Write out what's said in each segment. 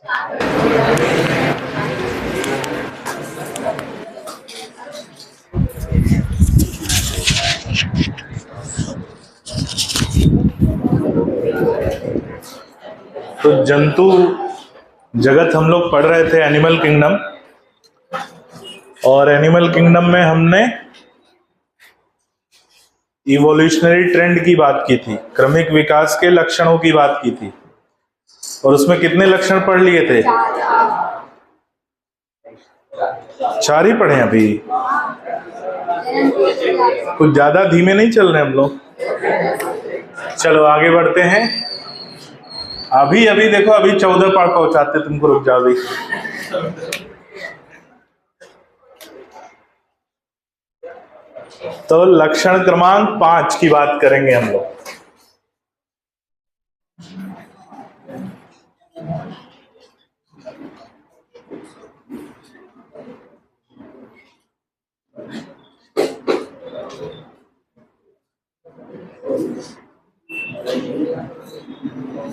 तो जंतु जगत हम लोग पढ़ रहे थे एनिमल किंगडम, और एनिमल किंगडम में हमने इवोल्यूशनरी ट्रेंड की बात की थी, क्रमिक विकास के लक्षणों की बात की थी। और उसमें कितने लक्षण पढ़ लिए थे? 4 ही पढ़े अभी। कुछ ज्यादा धीमे नहीं चल रहे हम लोग। चलो आगे बढ़ते हैं। अभी अभी देखो, अभी 14 पार पहुंचाते तुमको, रुक जाओ भी। तो लक्षण क्रमांक 5 की बात करेंगे हम लोग।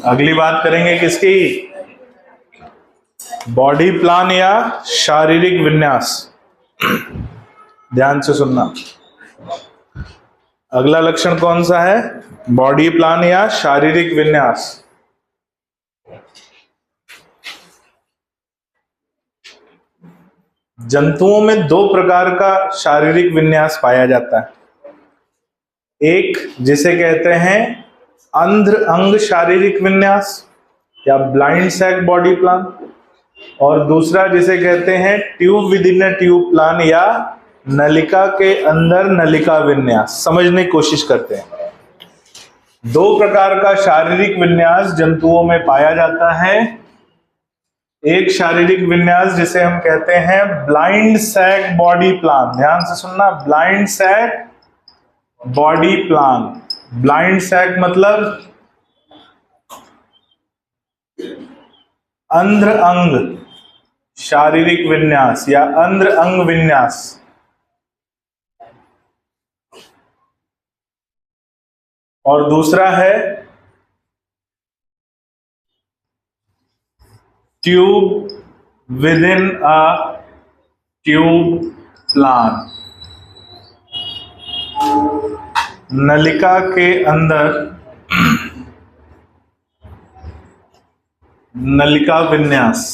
अगली बात करेंगे किसकी? बॉडी प्लान या शारीरिक विन्यास। ध्यान से सुनना। अगला लक्षण कौन सा है? बॉडी प्लान या शारीरिक विन्यास। जंतुओं में 2 प्रकार का शारीरिक विन्यास पाया जाता है। एक जिसे कहते हैं अंध्र अंग शारीरिक विन्यास या ब्लाइंड सैक बॉडी प्लान, और दूसरा जिसे कहते हैं tube with in a tube plan या नलिका के अंदर नलिका विन्यास। समझने की कोशिश करते हैं। 2 प्रकार का शारीरिक विन्यास जंतुओं में पाया जाता है। एक शारीरिक विन्यास जिसे हम कहते हैं ब्लाइंड सैक बॉडी प्लान। ध्यान से सुनना, blind sac body plan. Blind sac मतलब अंध्र अंग शारीरिक विन्यास या अंध्र अंग विन्यास। और दूसरा है tube with in a tube plan, नलिका के अंदर नलिका विन्यास।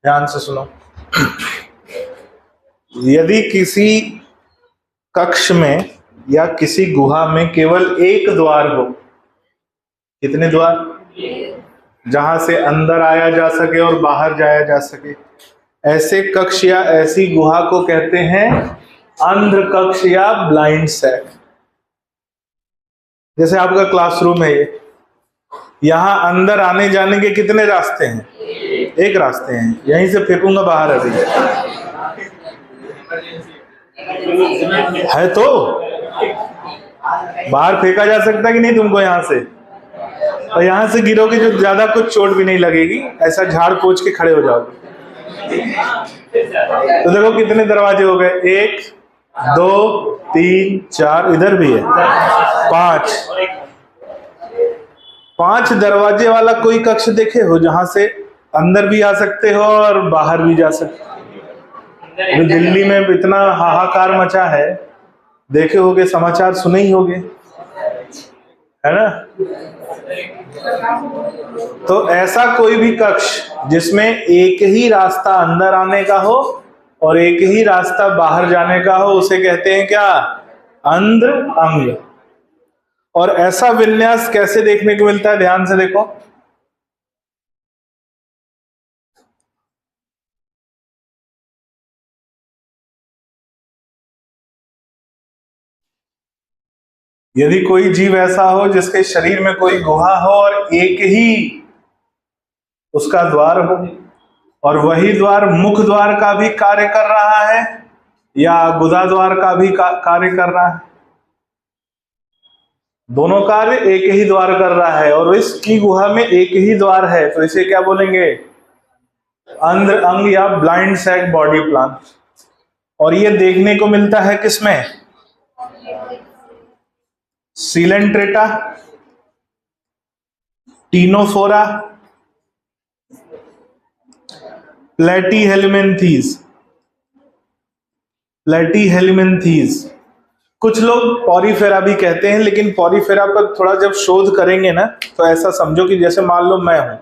ध्यान से सुनो। यदि किसी कक्ष में या किसी गुहा में केवल एक द्वार हो, कितने द्वार? जहां से अंदर आया जा सके और बाहर जाया जा सके, ऐसे कक्ष या ऐसी गुहा को कहते हैं अंध्र कक्ष या ब्लाइंड सैक। जैसे आपका क्लासरूम है ये, यहां अंदर आने जाने के कितने रास्ते हैं? एक रास्ते हैं। यहीं से फेंकूंगा बाहर अभी है तो बाहर फेंका जा सकता कि नहीं तुमको यहां से? और यहां से गिरोगे जो ज्यादा कुछ चोट भी नहीं लगेगी, ऐसा झाड़ पोंछ के खड़े हो जाओगे। तो देखो कितने दरवाजे हो गए, 1 2 3 4, इधर भी है 5 दरवाजे वाला कोई कक्ष देखे हो जहां से अंदर भी आ सकते हो और बाहर भी जा सकते हो? जो दिल्ली में इतना हाहाकार मचा है, देखे होगे, समाचार सुने ही होगे, है ना? तो ऐसा कोई भी कक्ष जिसमें एक ही रास्ता अंदर आने का हो और एक ही रास्ता बाहर जाने का हो, उसे कहते हैं क्या? अंध्र अंग। और ऐसा विन्यास कैसे देखने को मिलता है? ध्यान से देखो। यदि कोई जीव ऐसा हो जिसके शरीर में कोई गुहा हो और एक ही उसका द्वार हो, और वही द्वार मुख द्वार का भी कार्य कर रहा है या गुदा द्वार का भी कार्य कर रहा है, दोनों कार्य एक ही द्वार कर रहा है, और इसकी गुहा में एक ही द्वार है, तो इसे क्या बोलेंगे? अंध्र अंग या ब्लाइंड सैक बॉडी प्लान। और ये देखने को मिलता है किसमें? Coelenterata, ctenophora platyhelminthes, platyhelminthes. कुछ लोग पॉरीफेरा भी कहते हैं, लेकिन पॉरीफेरा पर थोड़ा जब शोध करेंगे ना तो ऐसा समझो कि जैसे मान लो मैं हूं,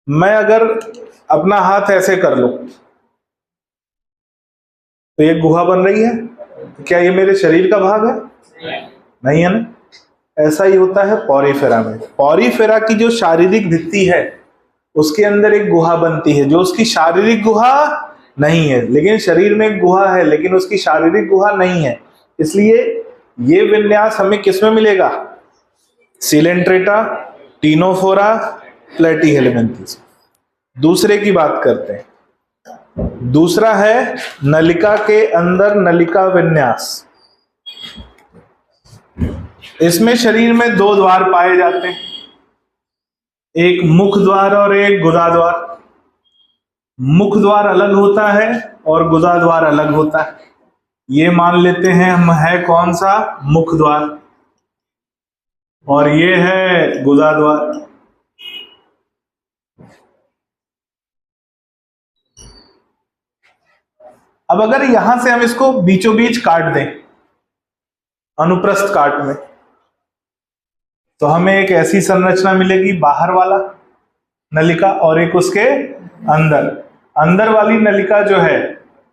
मैं अगर अपना हाथ ऐसे कर लूं तो ये गुहा बन रही है, क्या ये मेरे शरीर का भाग है? नहीं है ना। ऐसा ही होता है पॉरीफेरा में। पॉरीफेरा की जो शारीरिक भित्ति है उसके अंदर एक गुहा बनती है, जो उसकी शारीरिक गुहा नहीं है, लेकिन शरीर में एक गुहा है, लेकिन उसकी शारीरिक गुहा नहीं है। इसलिए ये विन्यास हमें किसमें मिलेगा? Coelenterata, ctenophora, platyhelminthes. दूसरे की बात करते हैं। दूसरा है नलिका के अंदर नलिका विन्यास। इसमें शरीर में दो द्वार पाए जाते हैं, एक मुख द्वार और एक गुदा द्वार। मुख द्वार अलग होता है और गुदा द्वार अलग होता है। ये मान लेते हैं हम है कौन सा? मुख द्वार, और ये है गुदा द्वार। अब अगर यहां से हम इसको बीचों बीच काट दें अनुप्रस्थ काट में, तो हमें एक ऐसी संरचना मिलेगी, बाहर वाला नलिका और एक उसके अंदर। अंदर वाली नलिका जो है,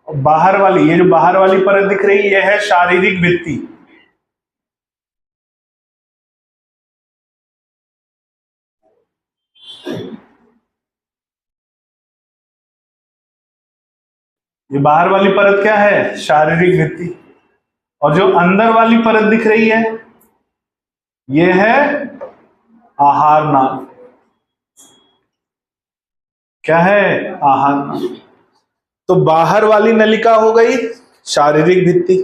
बाहर वाली, ये जो बाहर वाली परत दिख रही है, यह है शारीरिक भित्ति। ये बाहर वाली परत क्या है? शारीरिक भित्ति। और जो अंदर वाली परत दिख रही है, यह है आहार नाल। क्या है? आहार नाल। तो बाहर वाली नलिका हो गई शारीरिक भित्ति,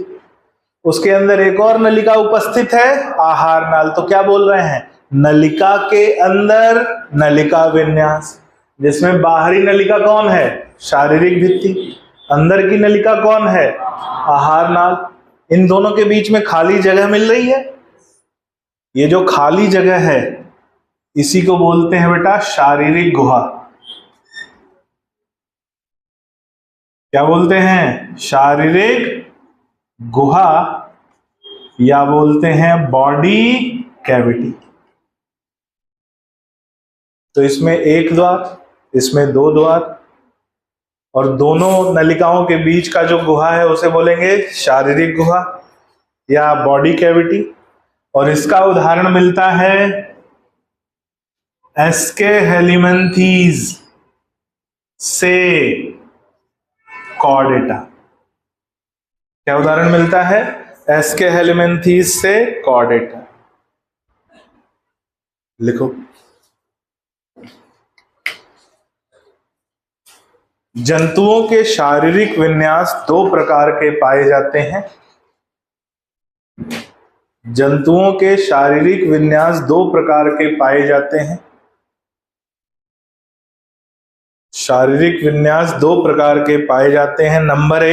उसके अंदर एक और नलिका उपस्थित है, आहार नाल। तो क्या बोल रहे हैं? नलिका के अंदर नलिका विन्यास, जिसमें बाहरी नलिका कौन है? शारीरिक भित्ति। अंदर की नलिका कौन है? आहार नाल। इन दोनों के बीच में खाली जगह मिल रही है, ये जो खाली जगह है इसी को बोलते हैं बेटा शारीरिक गुहा। क्या बोलते हैं? शारीरिक गुहा, या बोलते हैं बॉडी कैविटी। तो इसमें एक द्वार, इसमें दो द्वार, और दोनों नलिकाओं के बीच का जो गुहा है उसे बोलेंगे शारीरिक गुहा या बॉडी कैविटी। और इसका उदाहरण मिलता है एस्केहेलिमन्थीज से कॉर्डेटा। क्या उदाहरण मिलता है? एस्केहेलिमन्थीज से कॉर्डेटा। लिखो। जंतुओं के शारीरिक विन्यास दो प्रकार के पाए जाते हैं। जंतुओं के शारीरिक विन्यास दो प्रकार के पाए जाते हैं। शारीरिक विन्यास दो प्रकार के पाए जाते हैं। नंबर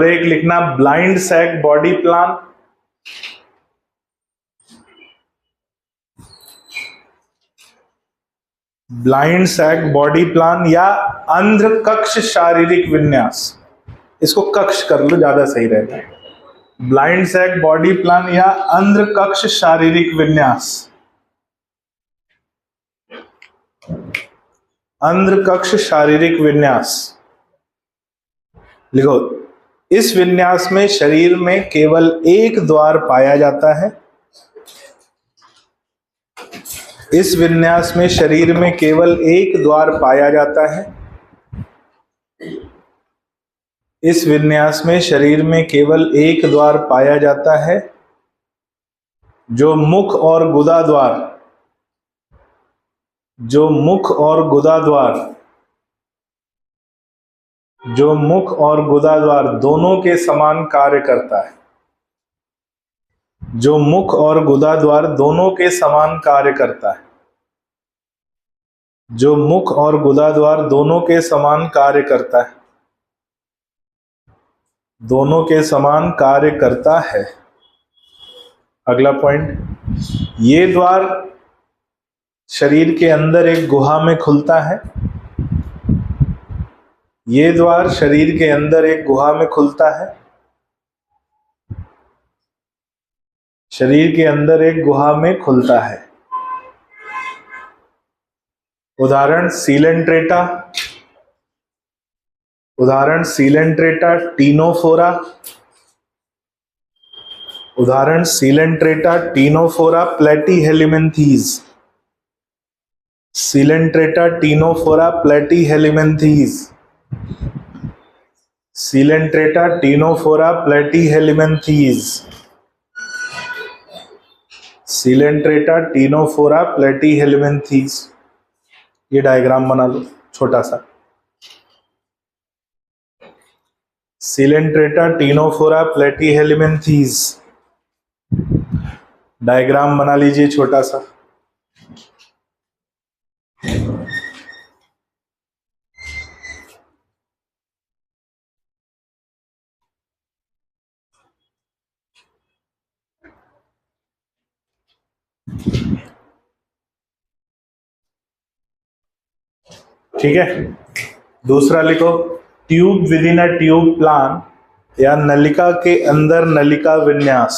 एक लिखना, blind sac body plan. Blind sac body plan या अंध्र कक्ष शारीरिक विन्यास। इसको कक्ष कर लो, ज्यादा सही रहेगा। ब्लाइंड सैक बॉडी प्लान या अंध्र कक्ष शारीरिक विन्यास। अंध्र कक्ष शारीरिक विन्यास लिखो। इस विन्यास में शरीर में केवल एक द्वार पाया जाता है। इस विन्यास में शरीर में केवल एक द्वार पाया जाता है। इस विन्यास में शरीर में केवल एक द्वार पाया जाता है, जो मुख और गुदा द्वार, जो मुख और गुदा द्वार, जो मुख और गुदा द्वार दोनों के समान कार्य करता है। जो मुख और गुदा द्वार दोनों के समान कार्य करता है। जो मुख और गुदा द्वार दोनों के समान कार्य करता है। दोनों के समान कार्य करता है। अगला पॉइंट, ये द्वार शरीर के अंदर एक गुहा में खुलता है। ये द्वार शरीर के अंदर एक गुहा में खुलता है। शरीर के अंदर एक गुहा में खुलता है। उदाहरण सीलेंट्रेटा, उदाहरण सीलेंट्रेटा टीनोफोरा, उदाहरण coelenterata ctenophora platyhelminthes, coelenterata ctenophora platyhelminthes, coelenterata ctenophora platyhelminthes, coelenterata ctenophora platyhelminthes. ये डायग्राम बना लो छोटा सा। सीलेंट्रेटा टीनोफोरा प्लेटीहेलिमिन्थीज, डायग्राम बना लीजिए छोटा सा। ठीक है, दूसरा लिखो, tube with in a tube plan या नलिका के अंदर नलिका विन्यास।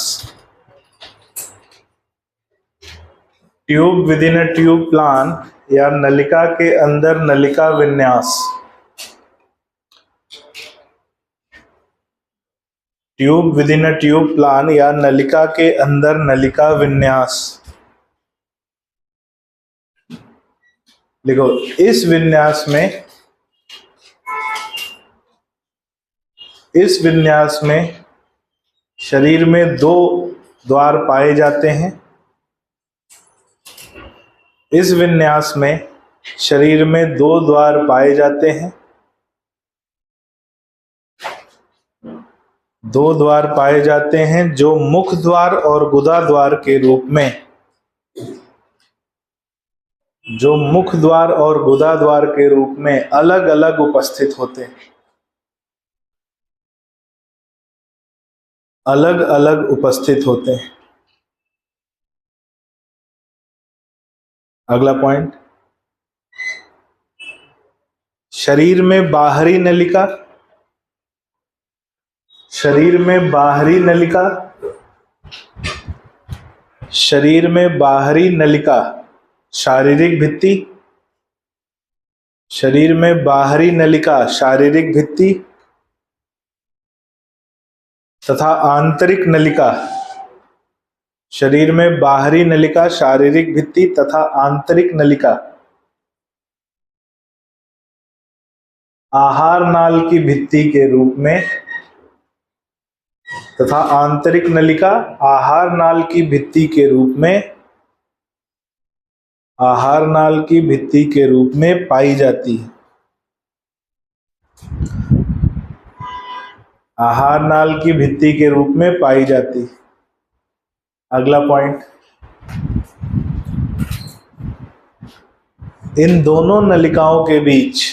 Tube with in a tube plan या नलिका के अंदर नलिका विन्यास। Tube with in a tube plan या नलिका के अंदर नलिका विन्यास। देखो, इस विन्यास में, इस विन्यास में शरीर में दो द्वार पाए जाते हैं। इस विन्यास में शरीर में दो द्वार पाए जाते हैं। दो द्वार पाए जाते हैं जो मुख द्वार और गुदा द्वार के रूप में, जो मुख द्वार और गुदा द्वार के रूप में अलग अलग उपस्थित होते हैं। अलग अलग उपस्थित होते हैं। अगला पॉइंट, शरीर में बाहरी नलिका, शरीर में बाहरी नलिका, शरीर में बाहरी नलिका शारीरिक भित्ति, शरीर में बाहरी नलिका शारीरिक भित्ति तथा आंतरिक नलिका, शरीर में बाहरी नलिका शारीरिक भित्ति तथा आंतरिक नलिका आहार नाल की भित्ति के रूप में, तथा आंतरिक नलिका आहार नाल की भित्ति के रूप में, आहार नाल की भित्ति के रूप में पाई जाती है। आहार नाल की भित्ति के रूप में पाई जाती है। अगला पॉइंट, इन दोनों नलिकाओं के बीच,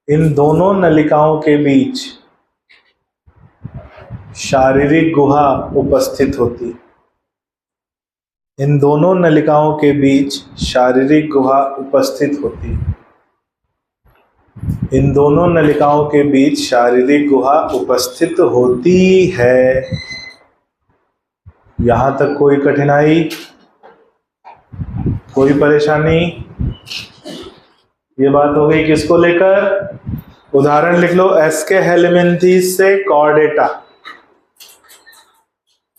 इन दोनों नलिकाओं के बीच शारीरिक गुहा उपस्थित होती है। इन दोनों नलिकाओं के बीच शारीरिक गुहा उपस्थित होती है। इन दोनों नलिकाओं के बीच शारीरिक गुहा उपस्थित होती है। यहां तक कोई कठिनाई, कोई परेशानी? ये बात हो गई किसको लेकर? उदाहरण लिख लो, एस्के हेलिमिन्थीस से कॉर्डेटा,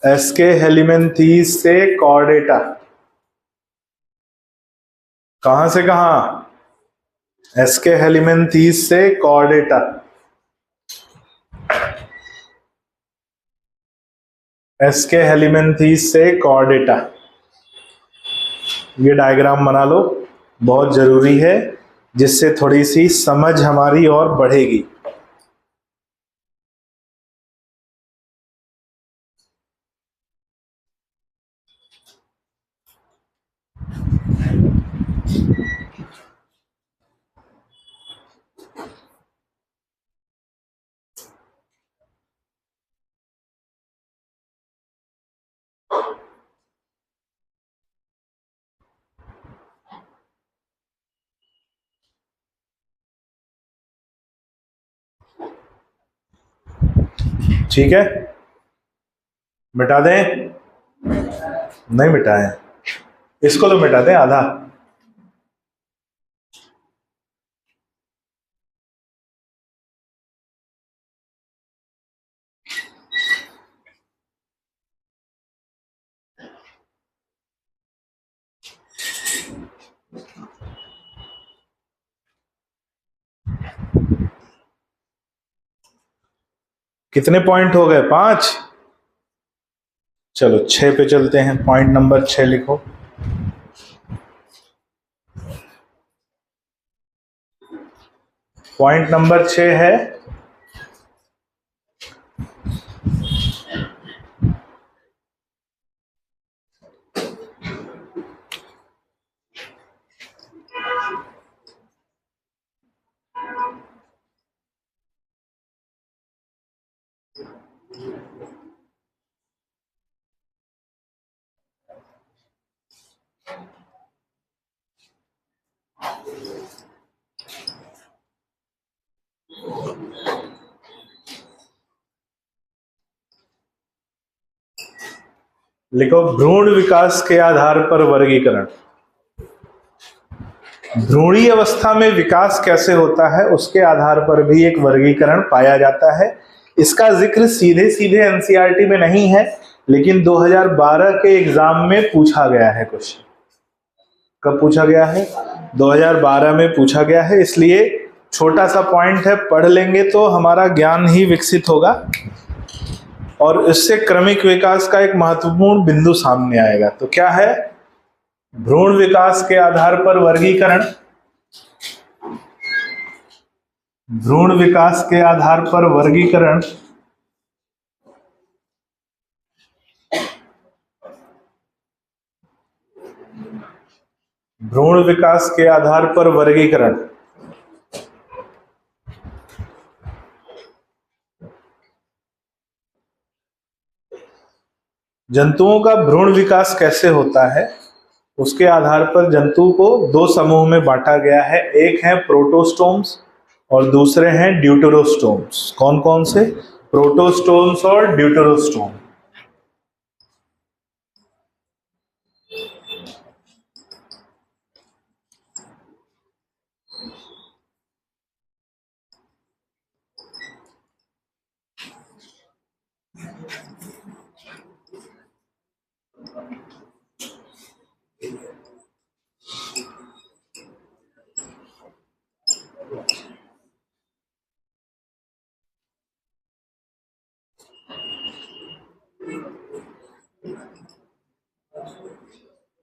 एस्के हेलिमिन्थीस से कॉर्डेटा। कहां से कहां? एस्के हेलिमिन्थीस से कॉर्डेटा। एस्के हेलिमिन्थीस से कॉर्डेटा। ये डायग्राम बना लो, बहुत जरूरी है, जिससे थोड़ी सी समझ हमारी और बढ़ेगी। ठीक है, मिटा दें? नहीं मिटाएं, इसको तो मिटा दें आधा। कितने पॉइंट हो गए? 5। चलो 6 पे चलते हैं। पॉइंट नंबर 6 लिखो। पॉइंट नंबर 6 है लिखो, भ्रूण विकास के आधार पर वर्गीकरण। भ्रूणीय अवस्था में विकास कैसे होता है उसके आधार पर भी एक वर्गीकरण पाया जाता है। इसका जिक्र सीधे सीधे एनसीईआरटी में नहीं है, लेकिन 2012 के एग्जाम में पूछा गया है क्वेश्चन। कब पूछा गया है? 2012 में पूछा गया है, इसलिए छोटा सा पॉइंट है, पढ़ लेंगे तो हमारा ज्ञान ही विकसित होगा और इससे क्रमिक विकास का एक महत्वपूर्ण बिंदु सामने आएगा। तो क्या है? भ्रूण विकास के आधार पर वर्गीकरण। भ्रूण विकास के आधार पर वर्गीकरण भ्रूण विकास के आधार पर वर्गीकरण जंतुओं का भ्रूण विकास कैसे होता है उसके आधार पर जंतु को 2 समूह में बांटा गया है। एक है प्रोटोस्टोम्स और दूसरे हैं ड्यूटेरोस्टोम्स। कौन कौन से? प्रोटोस्टोम्स और ड्यूटेरोस्टोम।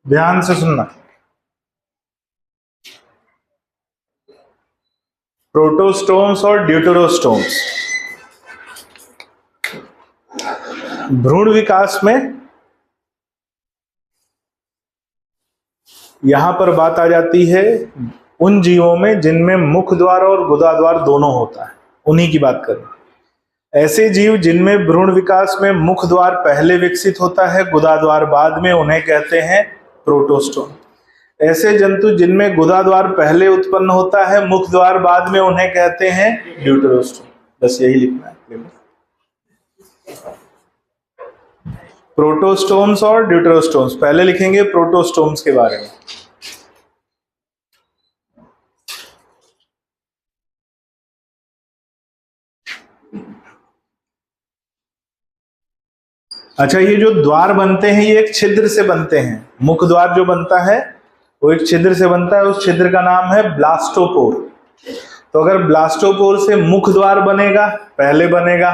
ध्यान से सुनना। प्रोटोस्टोम्स और ड्यूटेरोस्टोम्स। भ्रूण विकास में यहां पर बात आ जाती है उन जीवों में जिनमें मुख द्वार और गुदा द्वार दोनों होता है, उन्हीं की बात करें। ऐसे जीव जिनमें भ्रूण विकास में मुख द्वार पहले विकसित होता है, गुदा द्वार बाद में, उन्हें कहते हैं प्रोटोस्टोम। ऐसे जंतु जिनमें गुदा द्वार पहले उत्पन्न होता है, मुख द्वार बाद में, उन्हें कहते हैं ड्यूटेरोस्टोम। बस यही लिखना है। प्रोटोस्टोम्स और ड्यूटेरोस्टोम्स। पहले लिखेंगे प्रोटोस्टोम्स के बारे में। अच्छा, ये जो द्वार बनते हैं ये एक छिद्र से बनते हैं। मुख द्वार जो बनता है वो एक छिद्र से बनता है, उस छिद्र का नाम है ब्लास्टोपोर। तो अगर ब्लास्टोपोर से मुख द्वार बनेगा, पहले बनेगा,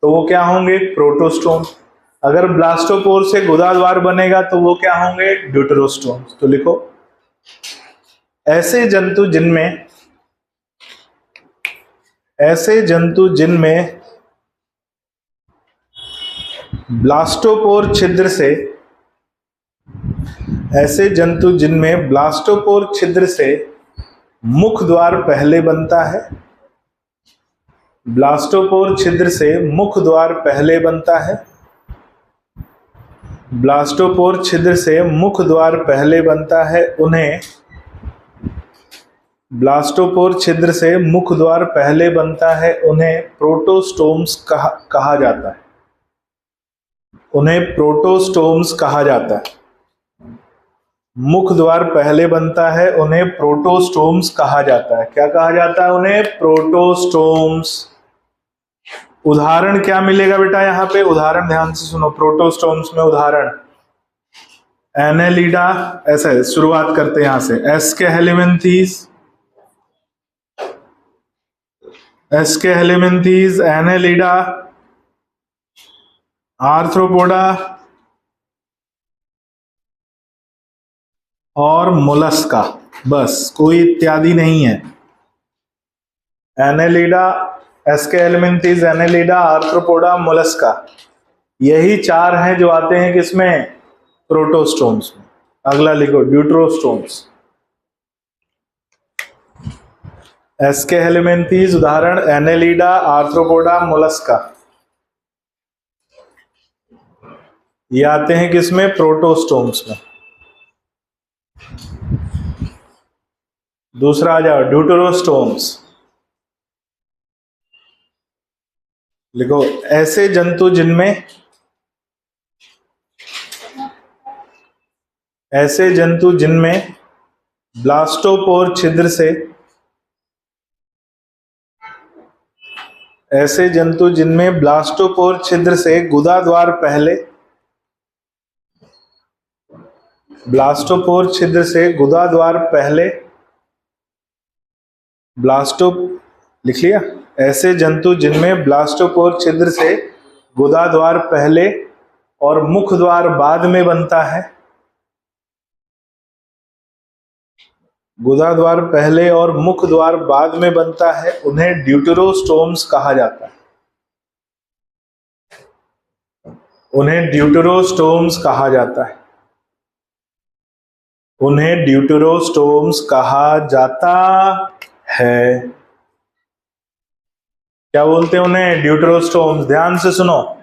तो वो क्या होंगे? प्रोटोस्टोम। अगर ब्लास्टोपोर से गुदा द्वार बनेगा तो वो क्या होंगे? ड्यूटेरोस्टोम। तो लिखो, ऐसे जंतु जिनमें ब्लास्टोपोर छिद्र से मुख द्वार पहले बनता है, ब्लास्टोपोर छिद्र से मुख द्वार पहले बनता है, ब्लास्टोपोर छिद्र से मुख द्वार पहले बनता है, उन्हें ब्लास्टोपोर छिद्र से मुख द्वार पहले बनता है, उन्हें प्रोटोस्टोम्स कहा जाता है। उन्हें प्रोटोस्टोम्स कहा जाता है। मुख द्वार पहले बनता है, उन्हें प्रोटोस्टोम्स कहा जाता है। क्या कहा जाता है? उन्हें प्रोटोस्टोम्स। उदाहरण क्या मिलेगा बेटा यहाँ पे? उदाहरण ध्यान से सुनो। प्रोटोस्टोम्स में उदाहरण एनेलिडा, ऐसे शुरुआत करते हैं यहां से। एस्के हेलिमिंथीज, एनेलिडा, आर्थ्रोपोडा और मोलस्का। बस, कोई इत्यादि नहीं है। एनेलिडा, एस्के हेलिमिंथीज, एनेलिडा, आर्थ्रोपोडा, मोलस्का, यही चार हैं जो आते हैं किसमें? प्रोटोस्टोम्स में। अगला लिखो, ड्यूटरोस्टोम्स। एस्के हेलिमिंथीज उदाहरण एनेलिडा, आर्थ्रोपोडा, मोलस्का, ये आते हैं किसमें? प्रोटोस्टोम्स में। दूसरा आ जाओ, ड्यूटरोस्टोम्स। लिखो, ऐसे जंतु जिनमें ब्लास्टोपोर छिद्र से गुदा द्वार पहले लिख लिया। ऐसे जंतु जिनमें ब्लास्टोपोर छिद्र से गुदा द्वार पहले और मुख द्वार बाद में बनता है, गुदा द्वार पहले और मुख द्वार बाद में बनता है, उन्हें ड्यूटरोस्टोम्स कहा जाता है। उन्हें ड्यूटरोस्टोम्स कहा जाता है। उन्हें ड्यूटरोस्टोम्स कहा जाता है। क्या बोलते हैं उन्हें? ड्यूटरोस्टोम्स। ध्यान से सुनो,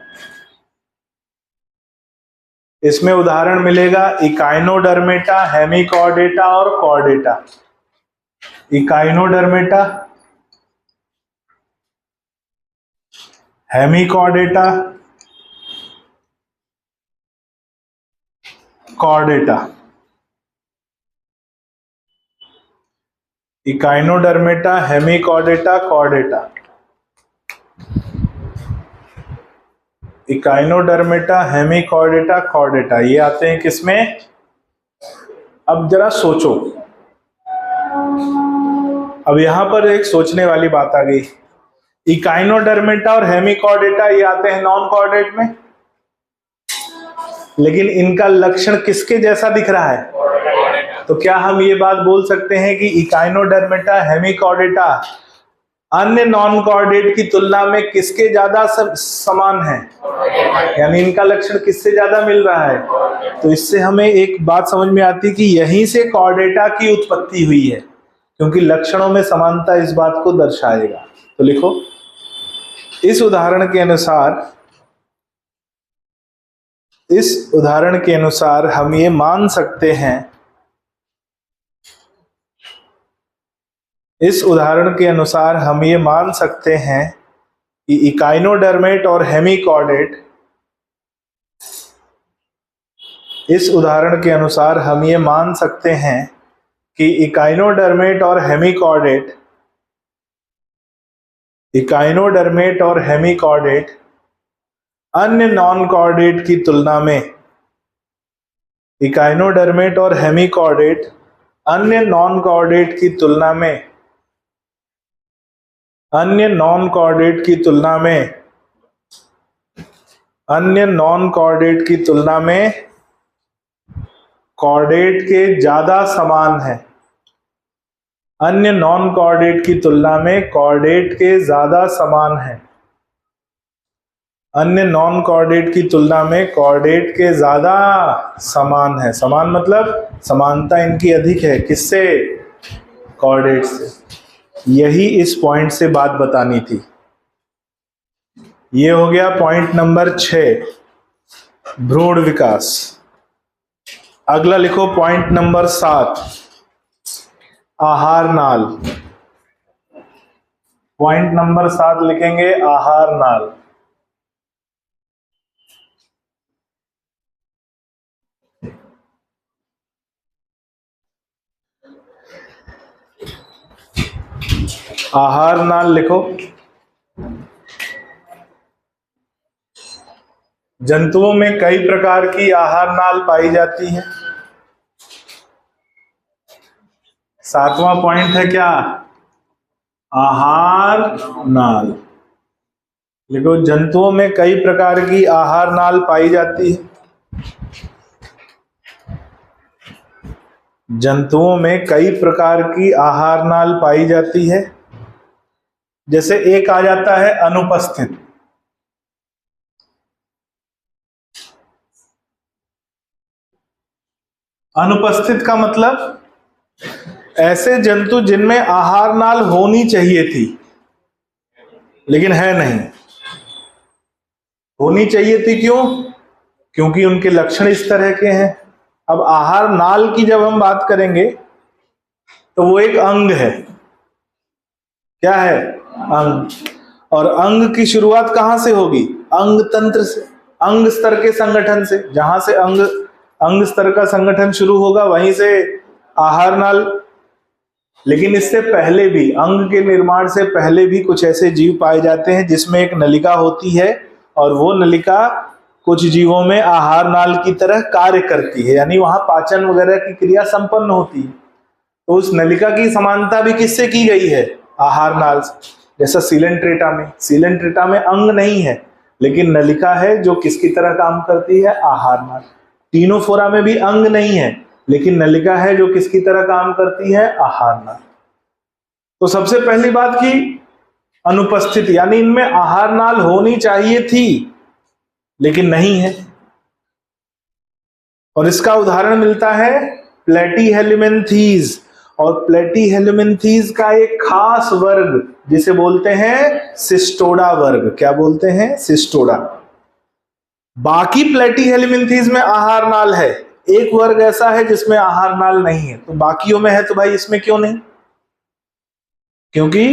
इसमें उदाहरण मिलेगा इकाइनोडर्मेटा, हेमिकॉर्डेटा और Chordata. Echinodermata, Hemichordata, Chordata. Echinodermata, Hemichordata, Chordata. Echinodermata, Hemichordata, Chordata, ये आते हैं किसमें? अब जरा सोचो, अब यहां पर एक सोचने वाली बात आ गई। इकाइनोडर्मेटा और हेमिकॉर्डेटा ये आते हैं नॉन कॉर्डेट में, लेकिन इनका लक्षण किसके जैसा दिख रहा है? तो क्या हम ये बात बोल सकते हैं कि इकाइनोडर्मेटा, हेमिकॉर्डेटा अन्य नॉन कॉर्डेट की तुलना में किसके ज्यादा समान है? यानी इनका लक्षण किससे ज्यादा मिल रहा है? तो इससे हमें एक बात समझ में आती है कि यहीं से कॉर्डेटा की उत्पत्ति हुई है, क्योंकि लक्षणों में समानता इस बात को दर्शाएगा। तो लिखो, इस उदाहरण के अनुसार हम ये मान सकते हैं, इस उदाहरण के अनुसार हम ये मान सकते हैं कि इकाइनोडर्मेट और हेमिकॉर्डेट, इस उदाहरण के अनुसार हम ये मान सकते हैं कि इकाइनोडर्मेट और हेमिकॉर्डेट अन्य नॉन कॉर्डेट की तुलना में, इकाइनोडर्मेट और हेमिकॉर्डेट अन्य नॉन कॉर्डेट की तुलना में, अन्य नॉन कॉर्डेट की तुलना में कॉर्डेट के ज्यादा समान है। अन्य नॉन कॉर्डेट की तुलना में कॉर्डेट के ज्यादा समान है। अन्य नॉन कॉर्डेट की तुलना में कॉर्डेट के ज्यादा समान है। समान मतलब समानता इनकी अधिक है। किससे? कॉर्डेट से। यही इस पॉइंट से बात बतानी थी। ये हो गया पॉइंट नंबर 6, भ्रूण विकास। अगला लिखो पॉइंट नंबर 7, आहार नाल। पॉइंट नंबर 7 लिखेंगे आहार नाल। आहार नाल लिखो। जंतुओं में कई प्रकार की आहार नाल पाई जाती है। 7वां पॉइंट है क्या? आहार नाल। देखो, जंतुओं में कई प्रकार की आहार नाल पाई जाती है। जंतुओं में कई प्रकार की आहार नाल पाई जाती है। जैसे एक आ जाता है अनुपस्थित। अनुपस्थित का मतलब ऐसे जंतु जिनमें आहार नाल होनी चाहिए थी लेकिन है नहीं। होनी चाहिए थी क्यों? क्योंकि उनके लक्षण इस तरह के हैं। अब आहार नाल की जब हम बात करेंगे तो वो एक अंग है। क्या है? अंग। और अंग की शुरुआत कहां से होगी? अंग तंत्र से, अंग स्तर के संगठन से। जहां से अंग स्तर का संगठन शुरू होगा वहीं से आहार नाल। लेकिन इससे पहले भी, अंग के निर्माण से पहले भी कुछ ऐसे जीव पाए जाते हैं जिसमें एक नलिका होती है और वो नलिका कुछ जीवों में आहार नाल की तरह कार्य करती है, यानी वहां पाचन वगैरह की क्रिया संपन्न होती है। तो उस नलिका की समानता भी किससे की गई है? आहार नाल से। जैसा सीलेंट्रेटा में अंग नहीं है लेकिन नलिका है जो किसकी तरह काम करती है? आहार नाल। टीनोफोरा में भी अंग नहीं है लेकिन नलिका है जो किसकी तरह काम करती है? आहार नाल। तो सबसे पहली बात की अनुपस्थिति, यानी इनमें आहार नाल होनी चाहिए थी लेकिन नहीं है। और इसका उदाहरण मिलता है प्लेटीहेल्मिन्थीज। और प्लेटीहेल्मिन्थीज का एक खास वर्ग जिसे बोलते हैं सिस्टोडा वर्ग। क्या बोलते हैं? सिस्टोडा। बाकी प्लेटीहेल्मिन्थीज में आहार नाल है, एक वर्ग ऐसा है जिसमें आहार नाल नहीं है। तो बाकियों में है तो भाई इसमें क्यों नहीं? क्योंकि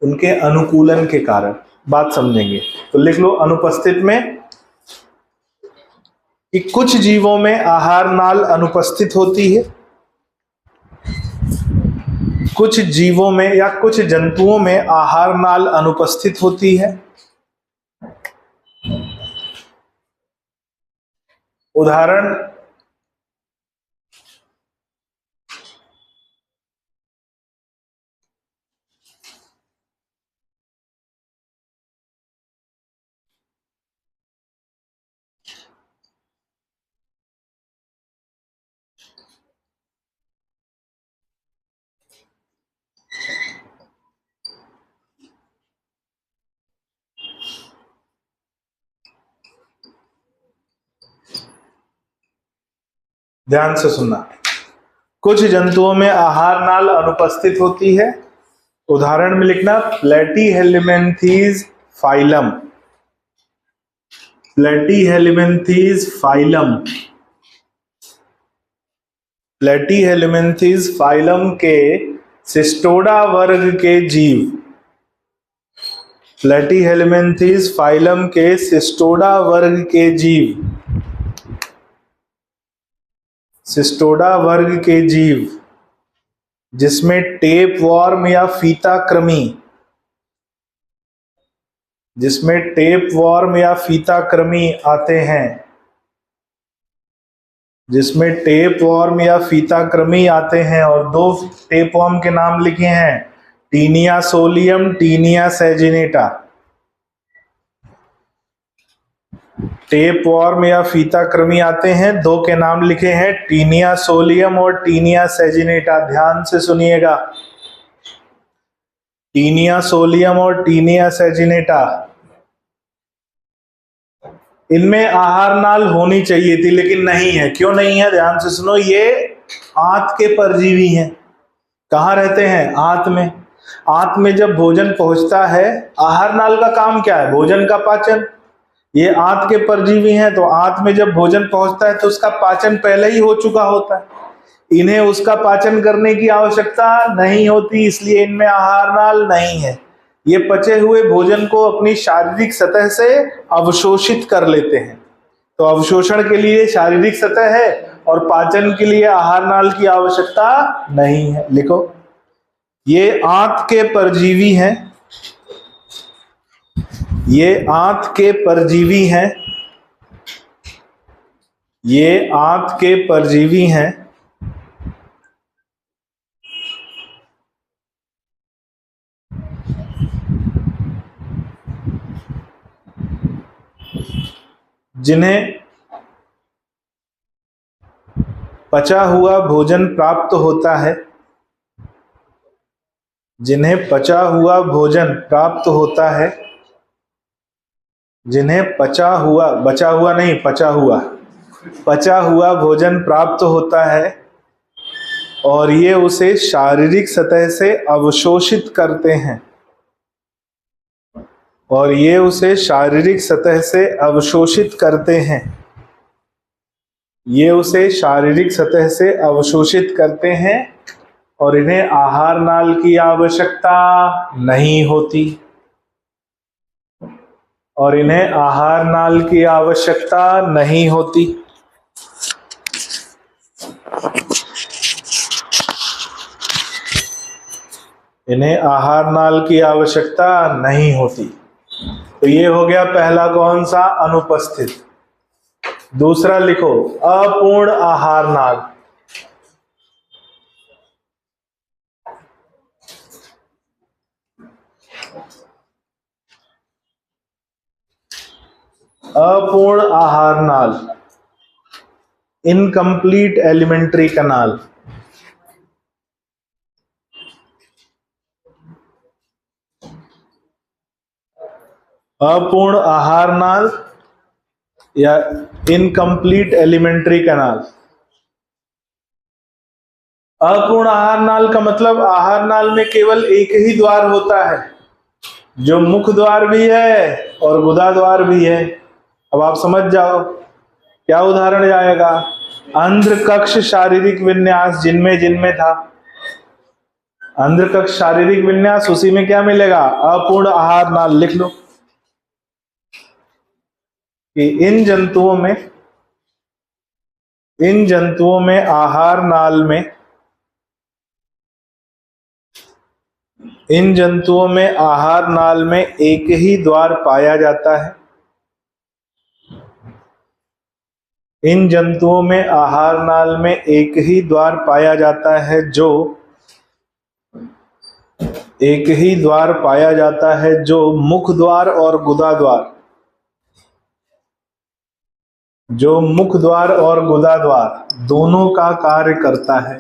उनके अनुकूलन के कारण। बात समझेंगे तो लिख लो अनुपस्थित में कि कुछ जीवों में आहार नाल अनुपस्थित होती है, कुछ जीवों में या कुछ जंतुओं में आहार नाल अनुपस्थित होती है। उदाहरण, ध्यान से सुनना। कुछ जंतुओं में आहार नाल अनुपस्थित होती है। उदाहरण में लिखना Platyhelminthes phylum. Platyhelminthes phylum. Platyhelminthes phylum के सिस्टोडा वर्ग के जीव, प्लेटीहेल्मिन्थीज फाइलम के सिस्टोडा वर्ग के जीव, सिस्टोडा वर्ग के जीव जिसमें टेप वॉर्म या फीता कृमि, जिसमें टेप वॉर्म या फीता कृमि आते हैं, जिसमें टेप वॉर्म या फीता कृमि आते हैं। और दो टेप वॉर्म के नाम लिखे हैं, Taenia solium, Taenia saginata. Tapeworm या फीता कृमि आते हैं, दो के नाम लिखे हैं, टीनिया सोलियम और टीनिया सैजिनेटा। ध्यान से सुनिएगा, टीनिया सोलियम और टीनिया सैजिनेटा। इनमें आहार नाल होनी चाहिए थी लेकिन नहीं है। क्यों नहीं है? ध्यान से सुनो। ये आंत के परजीवी हैं। कहाँ रहते हैं? आंत में। आंत में जब भोजन पहुंचता है, आहार नाल का काम क्या है? भोजन का पाचन। ये आंत के परजीवी हैं तो आंत में जब भोजन पहुंचता है तो उसका पाचन पहले ही हो चुका होता है। इन्हें उसका पाचन करने की आवश्यकता नहीं होती, इसलिए इनमें आहार नाल नहीं है। ये पचे हुए भोजन को अपनी शारीरिक सतह से अवशोषित कर लेते हैं। तो अवशोषण के लिए शारीरिक सतह है और पाचन के लिए आहार नाल की आवश्यकता नहीं है। लिखो, ये आंत के परजीवी हैं, ये आंत के परजीवी हैं, ये आंत के परजीवी हैं। जिन्हें पचा हुआ भोजन प्राप्त होता है, जिन्हें पचा हुआ भोजन प्राप्त होता है, जिन्हें पचा हुआ, बचा हुआ नहीं, पचा हुआ, पचा हुआ भोजन प्राप्त होता है और ये उसे शारीरिक सतह से अवशोषित करते हैं, और ये उसे शारीरिक सतह से अवशोषित करते हैं, ये उसे शारीरिक सतह से अवशोषित करते हैं और इन्हें आहार नाल की आवश्यकता नहीं होती, और इन्हें आहार नाल की आवश्यकता नहीं होती। इन्हें आहार नाल की आवश्यकता नहीं होती। तो ये हो गया पहला कौन सा? अनुपस्थित। दूसरा लिखो, अपूर्ण आहार नाल। अपूर्ण आहार नाल, इनकम्प्लीट एलिमेंट्री कनाल। अपूर्ण आहार नाल या इनकम्प्लीट एलिमेंट्री कनाल। अपूर्ण आहार नाल का मतलब आहार नाल में केवल एक ही द्वार होता है, जो मुख द्वार भी है और गुदा द्वार भी है। अब आप समझ जाओ क्या उदाहरण जाएगा। अंध्र कक्ष शारीरिक विन्यास जिनमें जिनमें था, अंध्र कक्ष शारीरिक विन्यास, उसी में क्या मिलेगा? अपूर्ण आहार नाल। लिख लो कि इन जंतुओं में आहार नाल में, इन जंतुओं में आहार नाल में एक ही द्वार पाया जाता है। इन जंतुओं में आहार नाल में एक ही द्वार पाया जाता है, जो एक ही द्वार पाया जाता है जो मुख द्वार और गुदा द्वार, जो मुख द्वार और गुदा द्वार दोनों का कार्य करता है।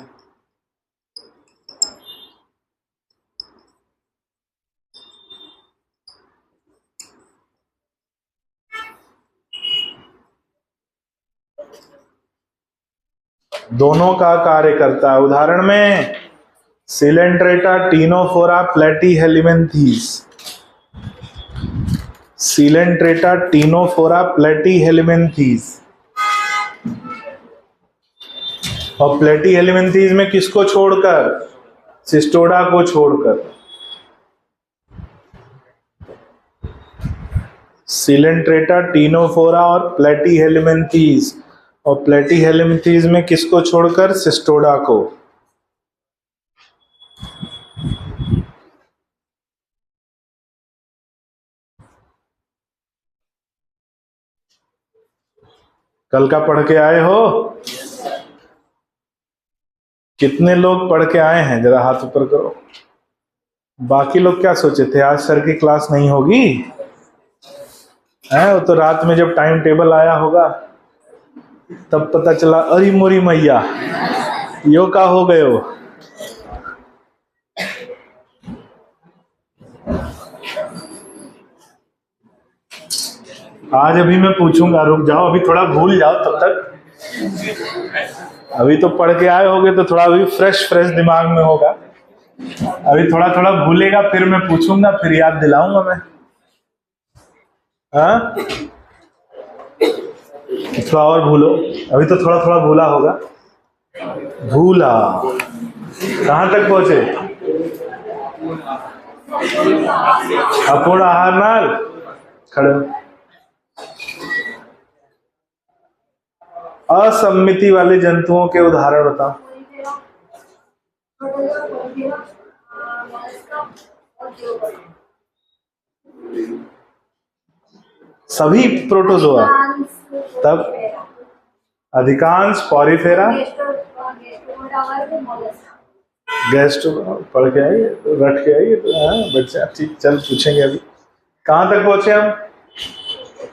दोनों का कार्य करता है। उदाहरण में सिलेंट्रेटा टीनोफोरा प्लेटीहेलिमिन्थीस, सिलेंट्रेटा टीनोफोरा प्लेटीहेलिमिन्थीस। और प्लेटीहेलिमिन्थीस में किसको छोड़कर? सिस्टोडा को छोड़कर। सिलेंट्रेटा टीनोफोरा और प्लेटीहेलिमिन्थीस, और प्लेटीहेलिमिन्थीस में किसको छोड़कर? सिस्टोडा को। कल का पढ़ के आए हो? कितने लोग पढ़ के आए हैं? जरा हाथ ऊपर करो। बाकी लोग क्या सोचे थे, आज सर की क्लास नहीं होगी है? वो तो रात में जब टाइम टेबल आया होगा तब पता चला, अरे मोरी मैया यो का हो गए हो। आज अभी मैं पूछूंगा, रुक जाओ, अभी थोड़ा भूल जाओ तब तक। अभी तो पढ़ के आए होगे तो थोड़ा अभी फ्रेश दिमाग में होगा। अभी थोड़ा थोड़ा भूलेगा, फिर मैं पूछूंगा, फिर याद दिलाऊंगा मैं। हाँ, थोड़ा और भूलो, अभी तो थोड़ा थोड़ा भूला होगा। भूला। कहां तक पहुंचे? अपूर्ण आहार नाल। खड़े। असम्मिति वाले जंतुओं के उदाहरण बताओ। सभी प्रोटोजोआ। तब अधिकांश पॉरीफेरा। गेस्ट पढ़ के आइए, रट के आइए। बच्चा ठीक, चल पूछेंगे अभी। कहां तक पहुंचे हम?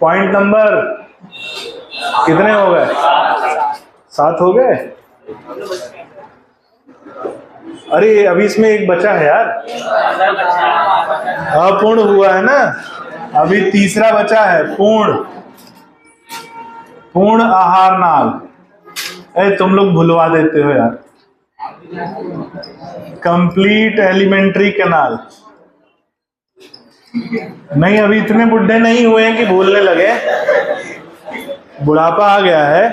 पॉइंट नंबर कितने हो गए? 7 हो गए। अरे अभी इसमें एक बचा है यार, अपूर्ण हुआ है ना, अभी तीसरा बचा है, पूर्ण। पूर्ण आहार नाल। तुम लोग भुलवा देते हो यार। Complete alimentary canal. नहीं, अभी इतने बुढ़े नहीं हुए हैं कि भूलने लगे। बुढ़ापा आ गया है।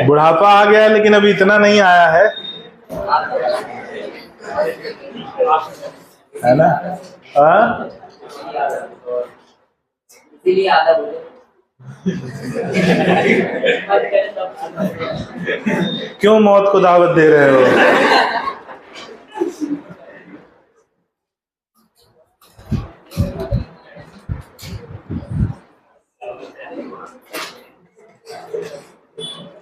बुढ़ापा आ गया है, लेकिन अभी इतना नहीं आया है ना? क्यों मौत को दावत दे रहे हो?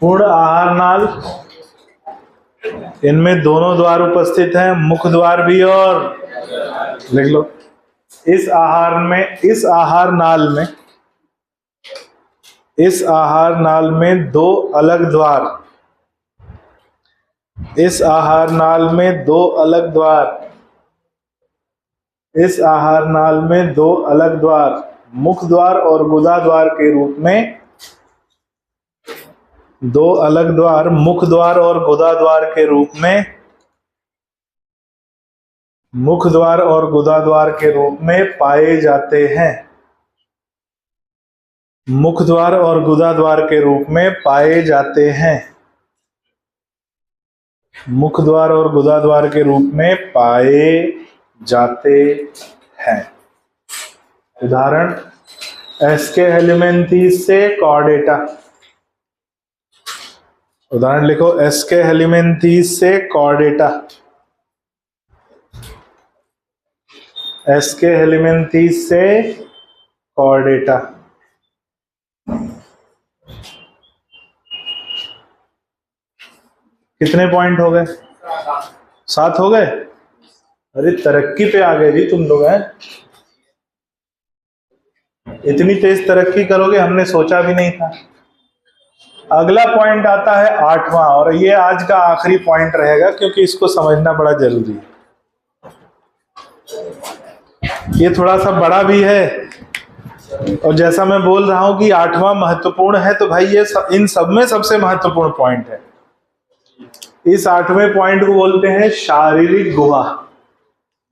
पूर्ण आहार नाल, इनमें दोनों द्वार उपस्थित हैं, मुख द्वार भी और, लिख लो। इस आहार नाल में दो अलग द्वार। इस आहार नाल में दो अलग द्वार, मुख द्वार और गुदा द्वार के रूप में, दो अलग द्वार मुख द्वार और गुदा द्वार के रूप में, मुख द्वार और गुदा द्वार के रूप में पाए जाते हैं। मुख द्वार और गुदा द्वार के रूप में पाए जाते हैं। मुख द्वार और गुदा द्वार के रूप में पाए जाते हैं। उदाहरण, एस्के हेलिमेंथीस से कॉर्डेटा। उदाहरण लिखो, एस्के हेलिमेंथीस से कॉर्डेटा। एस्के हेलिमेंथीस से कॉर्डेटा। कितने पॉइंट हो गए? 7 हो गए। अरे तरक्की पे आ गए जी तुम लोग हैं। इतनी तेज तरक्की करोगे हमने सोचा भी नहीं था। अगला पॉइंट आता है 8वां, और ये आज का आखिरी पॉइंट रहेगा क्योंकि इसको समझना बड़ा जरूरी है। ये थोड़ा सा बड़ा भी है, और जैसा मैं बोल रहा हूं कि 8वां महत्वपूर्ण है, तो भाई ये इन सब में सबसे महत्वपूर्ण पॉइंट है। इस 8वें पॉइंट को बोलते हैं शारीरिक गुहा।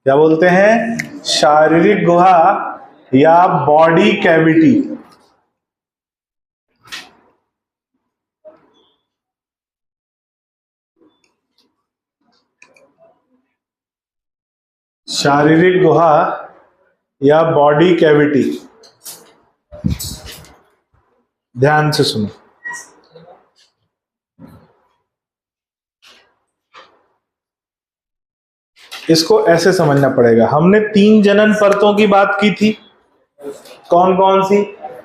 क्या बोलते हैं? शारीरिक गुहा या बॉडी कैविटी। शारीरिक गुहा या बॉडी कैविटी। ध्यान से सुनो। इसको ऐसे समझना पड़ेगा। हमने 3 जनन परतों की बात की थी। कौन कौन सी?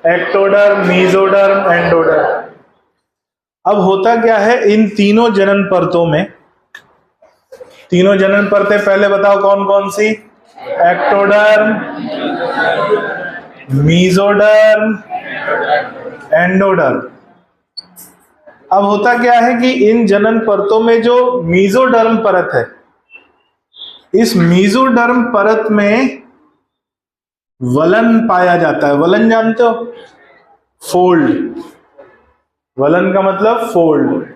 Ectoderm, mesoderm, endoderm. अब होता क्या है इन तीनों जनन परतों में? तीनों जनन परतें पहले बताओ कौन कौन सी? Ectoderm, mesoderm, endoderm. अब होता क्या है कि इन जनन परतों में जो मेसोडर्म परत है, इस मेसोडर्म परत में वलन पाया जाता है। वलन जानते हो? फोल्ड। वलन का मतलब फोल्ड।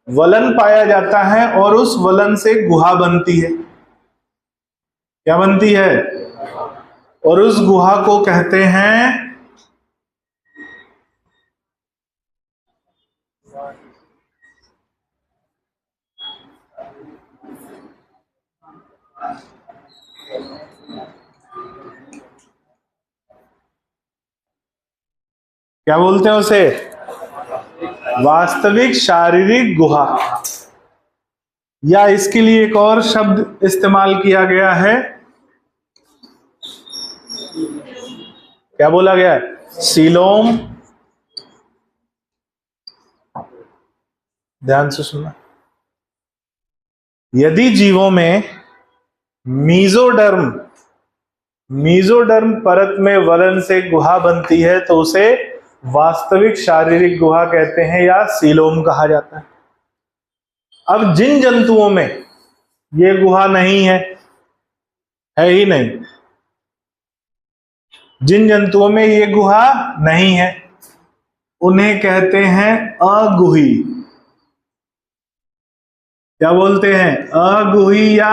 वलन पाया जाता है और उस वलन से गुहा बनती है। क्या बनती है? और उस गुहा को कहते हैं क्या बोलते हैं उसे? वास्तविक शारीरिक गुहा। या इसके लिए एक और शब्द इस्तेमाल किया गया है, क्या बोला गया है? सीलोम। ध्यान से सुनना। यदि जीवों में मीजोडर्म परत में वलन से गुहा बनती है तो उसे वास्तविक शारीरिक गुहा कहते हैं या सीलोम कहा जाता है। अब जिन जंतुओं में ये गुहा नहीं है ही नहीं, जिन जंतुओं में ये गुहा नहीं है उन्हें कहते हैं अगुही। क्या बोलते हैं? अगुही या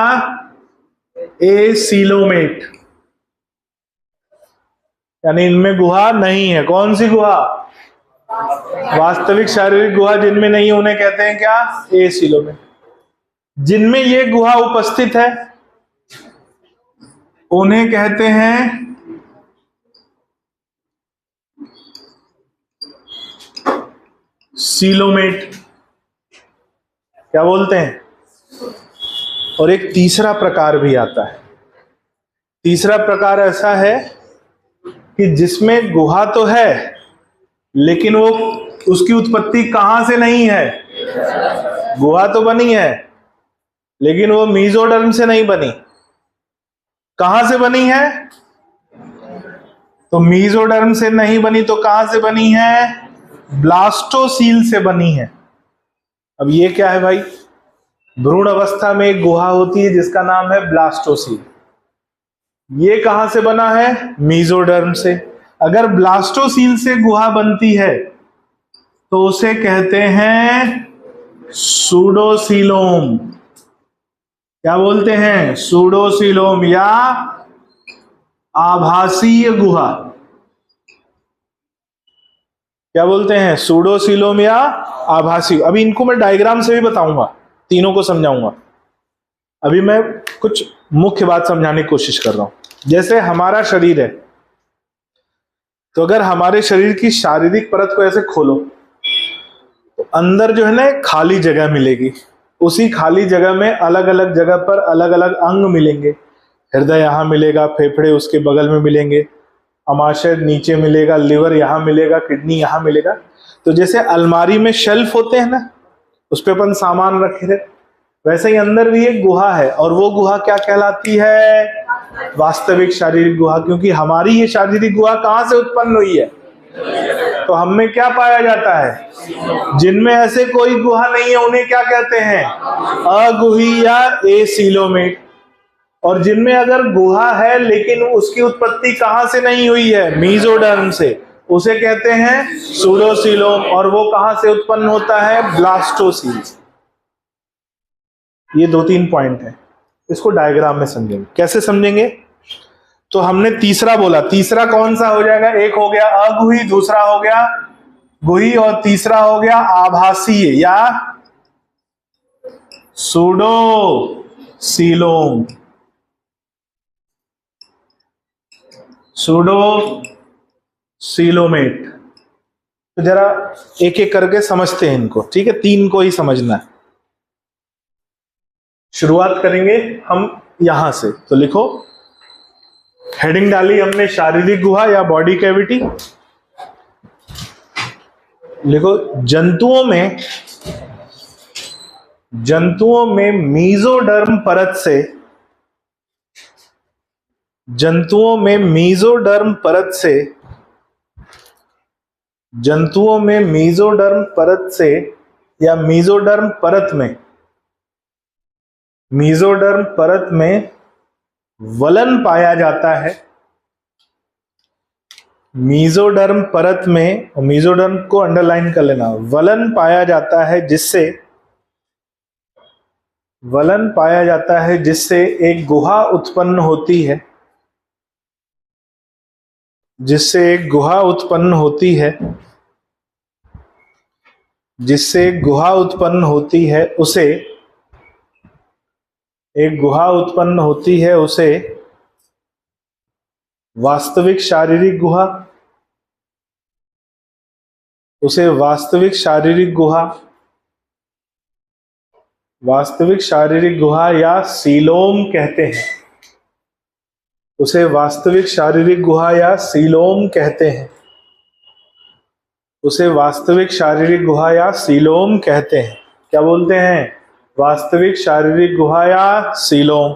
एसीलोमेट, यानी इनमें गुहा नहीं है। कौन सी गुहा? वास्तविक शारीरिक गुहा जिनमें नहीं है उन्हें कहते हैं क्या? एसीलोमेट। जिनमें ये गुहा उपस्थित है उन्हें कहते हैं सीलोमेट। क्या बोलते हैं? और एक तीसरा प्रकार भी आता है। तीसरा प्रकार ऐसा है कि जिसमें गुहा तो है लेकिन वो उसकी उत्पत्ति कहां से नहीं है? गुहा तो बनी है लेकिन वो मीजोडर्म से नहीं बनी। कहां से बनी है? तो मीजोडर्म से नहीं बनी तो कहां से बनी है? ब्लास्टोसील से बनी है। अब ये क्या है भाई? भ्रूण अवस्था में एक गुहा होती है जिसका नाम है ब्लास्टोसील। ये कहां से बना है? मीजोडर्म से। अगर ब्लास्टोसील से गुहा बनती है तो उसे कहते हैं सूडोसीलोम। क्या बोलते हैं? सूडोसीलोम या आभासीय गुहा। क्या बोलते हैं? सूडोसीलोम या आभासी। अभी इनको मैं डायग्राम से भी बताऊंगा, तीनों को समझाऊंगा। अभी मैं कुछ मुख्य बात समझाने की कोशिश कर रहा हूं। जैसे हमारा शरीर है, तो अगर हमारे शरीर की शारीरिक परत को ऐसे खोलो तो अंदर जो है ना खाली जगह मिलेगी। उसी खाली जगह में अलग अलग जगह पर अलग अलग अंग मिलेंगे। हृदय यहां मिलेगा, फेफड़े उसके बगल में मिलेंगे, अमाशय नीचे मिलेगा, लिवर यहां मिलेगा, किडनी यहां मिलेगा। तो जैसे अलमारी में शेल्फ होते हैं ना, उस पे अपन सामान रखे थे, वैसे ही अंदर भी एक गुहा है। और वो गुहा क्या कहलाती है? वास्तविक शारीरिक गुहा। क्योंकि हमारी ये शारीरिक गुहा कहां से उत्पन्न हुई है? तो हम में क्या पाया जाता है? जिनमें ऐसे कोई गुहा नहीं है उन्हें क्या कहते हैं? अगुही या एसीलोमेट। और जिनमें अगर गुहा है लेकिन उसकी उत्पत्ति कहां से नहीं हुई है? मीजोडर्म से, उसे कहते हैं सूडोसीलोम। और वो कहां से उत्पन्न होता है? ब्लास्टोसील। ये 2-3 पॉइंट है, इसको डायग्राम में समझेंगे। कैसे समझेंगे? तो हमने तीसरा बोला, तीसरा कौन सा हो जाएगा? एक हो गया अगुही, दूसरा हो गया गुही और तीसरा हो गया आभासीय या सूडोसीलोम। सूडोसीलोमेट। तो जरा एक एक करके समझते हैं इनको, ठीक है? 3 को ही समझना है। शुरुआत करेंगे हम यहां से। तो लिखो, हेडिंग डाली हमने शारीरिक गुहा या बॉडी कैविटी। लिखो, जंतुओं में मीजोडर्म परत से, जंतुओं में मीजोडर्म परत से या मीजोडर्म परत में वलन पाया जाता है। मीजोडर्म परत में, मीजोडर्म को अंडरलाइन कर लेना, वलन पाया जाता है जिससे एक गुहा उत्पन्न होती है, जिससे एक गुहा उत्पन्न होती है उसे, एक गुहा उत्पन्न होती है उसे वास्तविक शारीरिक गुहा, उसे वास्तविक शारीरिक गुहा, वास्तविक शारीरिक गुहा या सीलोम कहते हैं। उसे वास्तविक शारीरिक गुहा या सीलोम कहते हैं। उसे वास्तविक शारीरिक गुहा या सीलोम कहते हैं। क्या बोलते हैं? वास्तविक शारीरिक गुहा या सीलोम,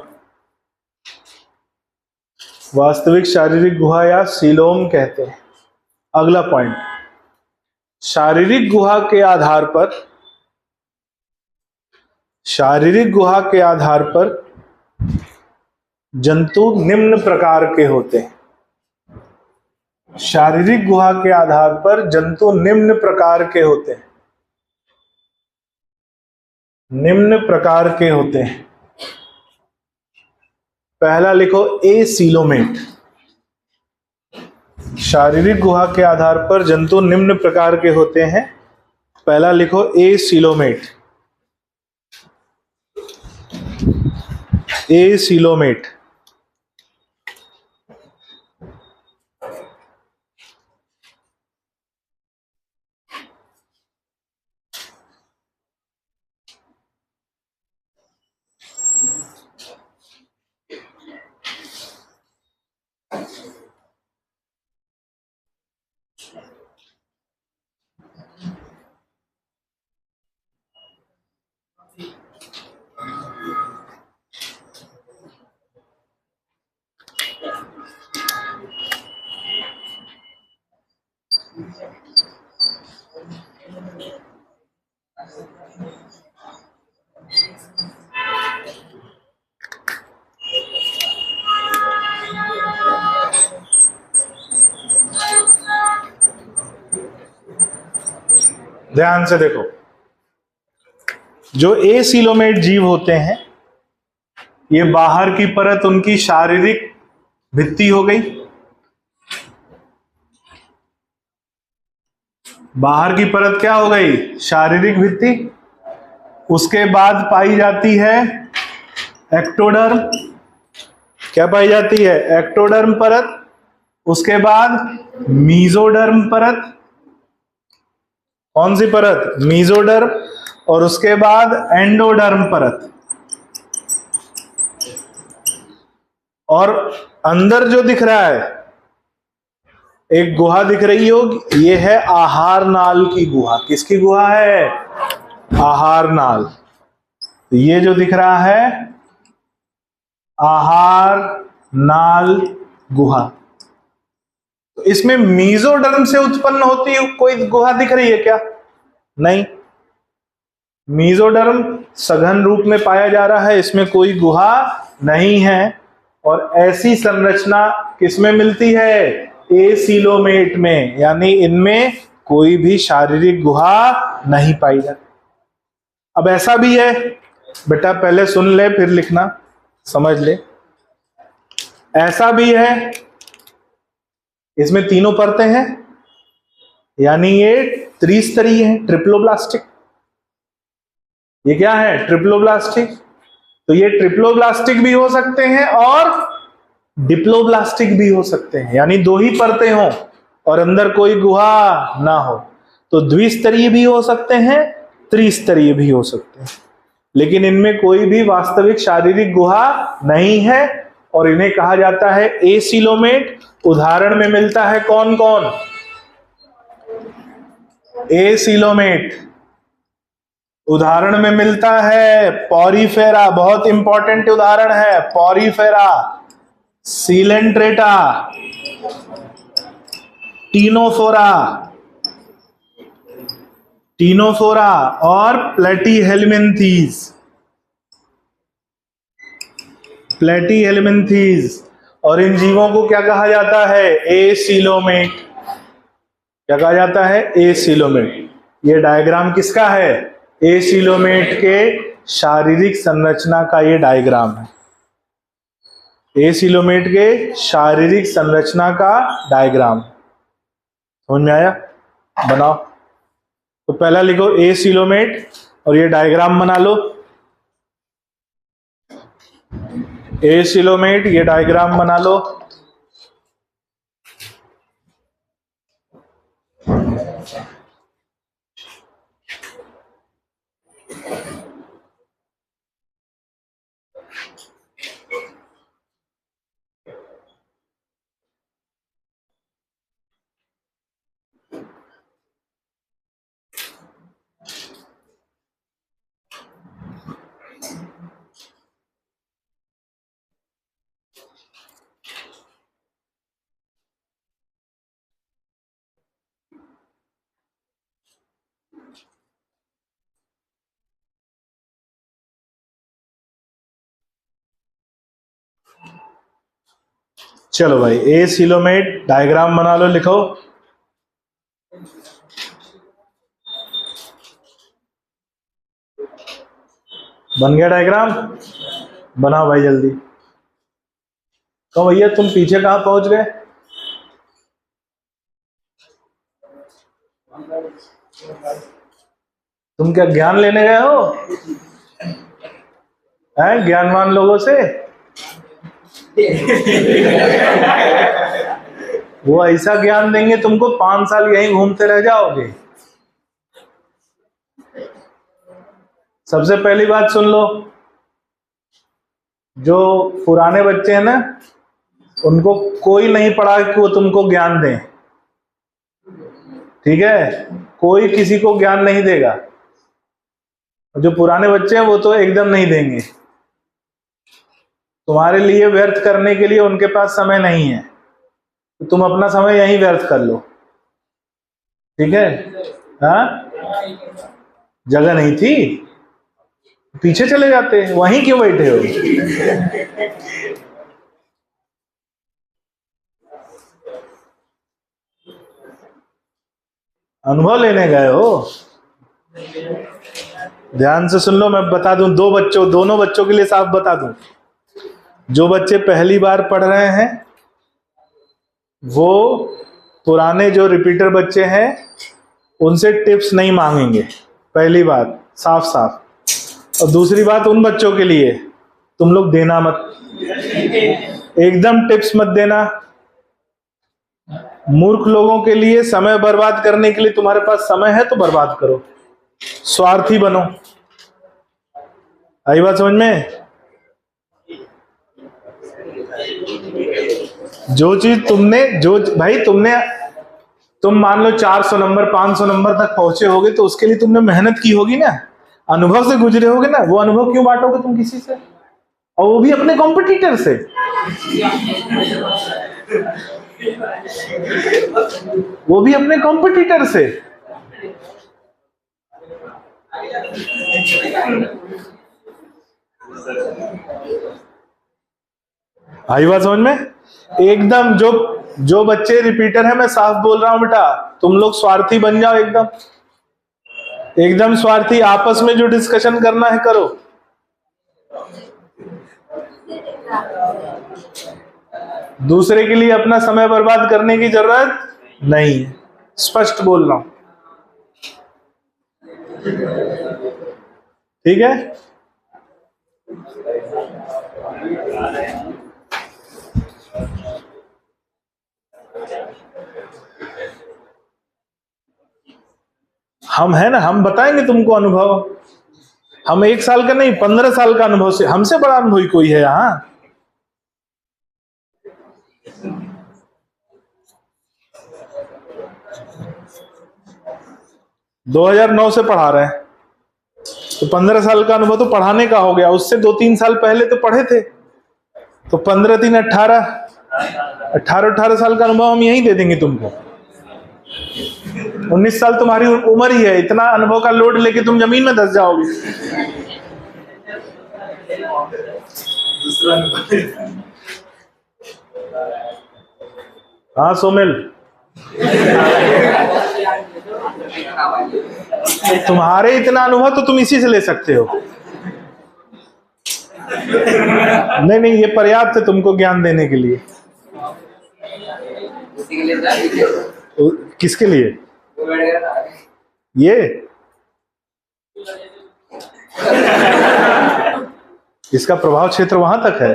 वास्तविक शारीरिक गुहा या सीलोम कहते हैं। अगला पॉइंट, शारीरिक गुहा के आधार पर, शारीरिक गुहा के आधार पर जंतु निम्न प्रकार के होते हैं। शारीरिक गुहा के आधार पर जंतु निम्न प्रकार के होते हैं, निम्न प्रकार के होते हैं। पहला लिखो एसीलोमेट। शारीरिक गुहा के आधार पर जंतु निम्न प्रकार के होते हैं। पहला लिखो एसीलोमेट, एसीलोमेट। ध्यान से देखो, जो एसीलोमेट जीव होते हैं, ये बाहर की परत उनकी शारीरिक भित्ति हो गई। बाहर की परत क्या हो गई? शारीरिक भित्ति। उसके बाद पाई जाती है एक्टोडर्म। क्या पाई जाती है? एक्टोडर्म परत। उसके बाद मीजोडर्म परत। कौन सी परत? मीजोडर्म। और उसके बाद एंडोडर्म परत। और अंदर जो दिख रहा है, एक गुहा दिख रही होगी, ये है आहार नाल की गुहा। किसकी गुहा है? आहार नाल। तो ये जो दिख रहा है आहार नाल गुहा, तो इसमें मीजोडर्म से उत्पन्न होती कोई गुहा दिख रही है क्या? नहीं। मीजोडर्म सघन रूप में पाया जा रहा है, इसमें कोई गुहा नहीं है। और ऐसी संरचना किसमें मिलती है? एसीलोमेट में, यानी इनमें कोई भी शारीरिक गुहा नहीं पाई जाती। अब ऐसा भी है, बेटा पहले सुन ले फिर लिखना, समझ ले। ऐसा भी है, इसमें तीनों परतें हैं, यानी ये त्रिस्तरीय है, ट्रिप्लोब्लास्टिक। ये क्या है? ट्रिप्लोब्लास्टिक। तो ये ट्रिप्लोब्लास्टिक भी हो सकते हैं और डिप्लोब्लास्टिक भी हो सकते हैं, यानी दो ही परतें हों और अंदर कोई गुहा ना हो। तो द्विस्तरीय भी हो सकते हैं, त्रिस्तरीय भी हो सकते हैं, लेकिन इनमें कोई भी वास्तविक शारीरिक गुहा नहीं है और इन्हें कहा जाता है एसीलोमेट। उदाहरण में मिलता है कौन कौन? एसीलोमेट उदाहरण में मिलता है पॉरीफेरा, बहुत इंपॉर्टेंट उदाहरण है पॉरीफेरा, सीलेंट्रेटा, टीनोफोरा, टीनोफोरा और प्लेटीहेलमिन्थीज, प्लेटीहेलमिन्थीज। और इन जीवों को क्या कहा जाता है? एसीलोमेट। क्या कहा जाता है? एसीलोमेट। ये डायग्राम किसका है? एसीलोमेट के शारीरिक संरचना का ये डायग्राम है। एसीलोमेट के शारीरिक संरचना का डायग्राम। समझ में आया? बनाओ। तो पहला लिखो एसिलोमेट और ये डायग्राम बना लो। एसिलोमेट, ये डायग्राम बना लो। चलो भाई, एसिलोमेट डायग्राम बना लो, लिखो। बन गया डायग्राम? बनाओ भाई जल्दी। कहो भैया तुम पीछे कहां पहुंच गए? तुम क्या ज्ञान लेने गए हो? हैं ज्ञानवान लोगों से? वो ऐसा ज्ञान देंगे तुमको 5 साल यहीं घूमते रह जाओगे। सबसे पहली बात सुन लो, जो पुराने बच्चे हैं ना, उनको कोई नहीं पढ़ा कि वो तुमको ज्ञान दें, ठीक है? कोई किसी को ज्ञान नहीं देगा। जो पुराने बच्चे हैं वो तो एकदम नहीं देंगे। तुम्हारे लिए व्यर्थ करने के लिए उनके पास समय नहीं है, तो तुम अपना समय यहीं व्यर्थ कर लो, ठीक है? हाँ, जगह नहीं थी, पीछे चले जाते, वहीं क्यों बैठे हो? अनुभव लेने गए हो? ध्यान से सुन लो, मैं बता दूं, दोनों बच्चों के लिए साफ बता दूं। जो बच्चे पहली बार पढ़ रहे हैं वो पुराने जो रिपीटर बच्चे हैं उनसे टिप्स नहीं मांगेंगे, पहली बात साफ साफ। और दूसरी बात, उन बच्चों के लिए तुम लोग देना मत, एकदम टिप्स मत देना। मूर्ख लोगों के लिए समय बर्बाद करने के लिए तुम्हारे पास समय है तो बर्बाद करो, स्वार्थी बनो। आई बात समझ में? जो चीज तुम मान लो 400 नंबर 500 नंबर तक पहुंचे होगे तो उसके लिए तुमने मेहनत की होगी ना, अनुभव से गुजरे होगे ना। वो अनुभव क्यों बांटोगे तुम किसी से, और वो भी अपने कॉम्पिटिटर से? वो भी अपने कॉम्पिटिटर से। आई बात समझ में? एकदम जो बच्चे रिपीटर है, मैं साफ बोल रहा हूं बेटा, तुम लोग स्वार्थी बन जाओ, एकदम स्वार्थी। आपस में जो डिस्कशन करना है करो। दूसरे के लिए अपना समय बर्बाद करने की जरूरत नहीं है, स्पष्ट बोल रहा हूं, ठीक है? हम है ना, हम बताएंगे तुमको अनुभव। हम 1 साल का नहीं, 15 साल का अनुभव से, हमसे बड़ा अनुभवी कोई है यहाँ? 2009 से पढ़ा रहे हैं, तो 15 साल का अनुभव तो पढ़ाने का हो गया। उससे 2-3 साल पहले तो पढ़े थे, तो 15 3 18 साल का अनुभव हम यहीं दे देंगे तुमको। 19 साल तुम्हारी उम्र ही है, इतना अनुभव का लोड लेके तुम जमीन में धंस जाओगे। हाँ सोमेल, तुम्हारे इतना अनुभव तो तुम इसी से ले सकते हो। नहीं, ये पर्याप्त है तुमको ज्ञान देने के लिए। किसके लिए? ये इसका प्रभाव क्षेत्र वहां तक है।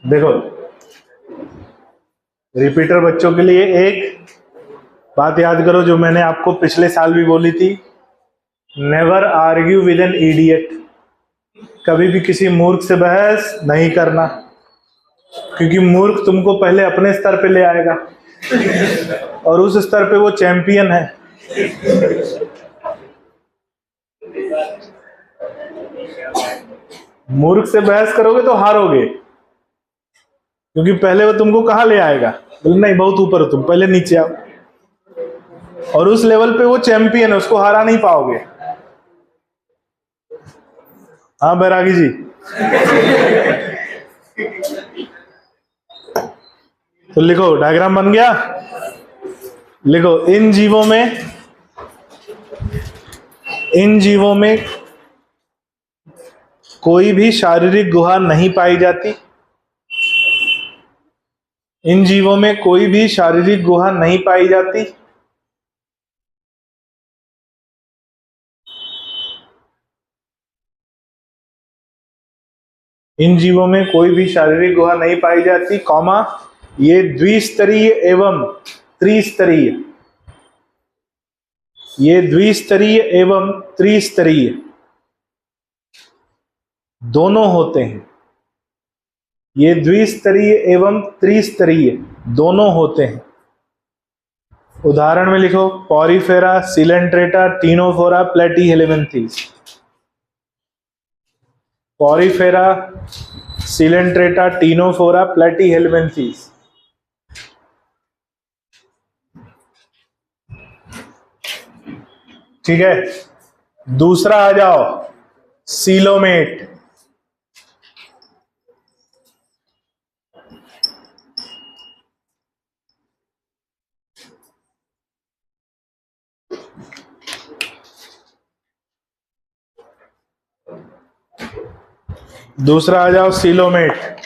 देखो, रिपीटर बच्चों के लिए एक बात याद करो जो मैंने आपको पिछले साल भी बोली थी, never argue with an idiot. कभी भी किसी मूर्ख से बहस नहीं करना, क्योंकि मूर्ख तुमको पहले अपने स्तर पे ले आएगा और उस स्तर पे वो चैंपियन है। मूर्ख से बहस करोगे तो हारोगे, क्योंकि पहले वो तुमको कहां ले आएगा, बोले नहीं बहुत ऊपर हो तुम, पहले नीचे आओ, और उस लेवल पे वो चैंपियन है, उसको हरा नहीं पाओगे। हाँ बैरागी जी, तो लिखो, डायग्राम बन गया। लिखो, इन जीवों में कोई भी शारीरिक गुहा नहीं पाई जाती। इन जीवों में कोई भी शारीरिक गुहा नहीं पाई जाती। इन जीवों में कोई भी शारीरिक गुहा नहीं पाई जाती, कॉमा, ये द्विस्तरीय एवं त्रिस्तरीय, ये द्विस्तरीय एवं त्रिस्तरीय दोनों होते हैं। ये द्विस्तरीय एवं त्रिस्तरीय दोनों होते हैं। उदाहरण में लिखो, porifera, coelenterata, ctenophora, platyhelminthes. Porifera, coelenterata, ctenophora, platyhelminthes. ठीक है, दूसरा आ जाओ, सीलोमेट। दूसरा आ जाओ, सीलोमेट।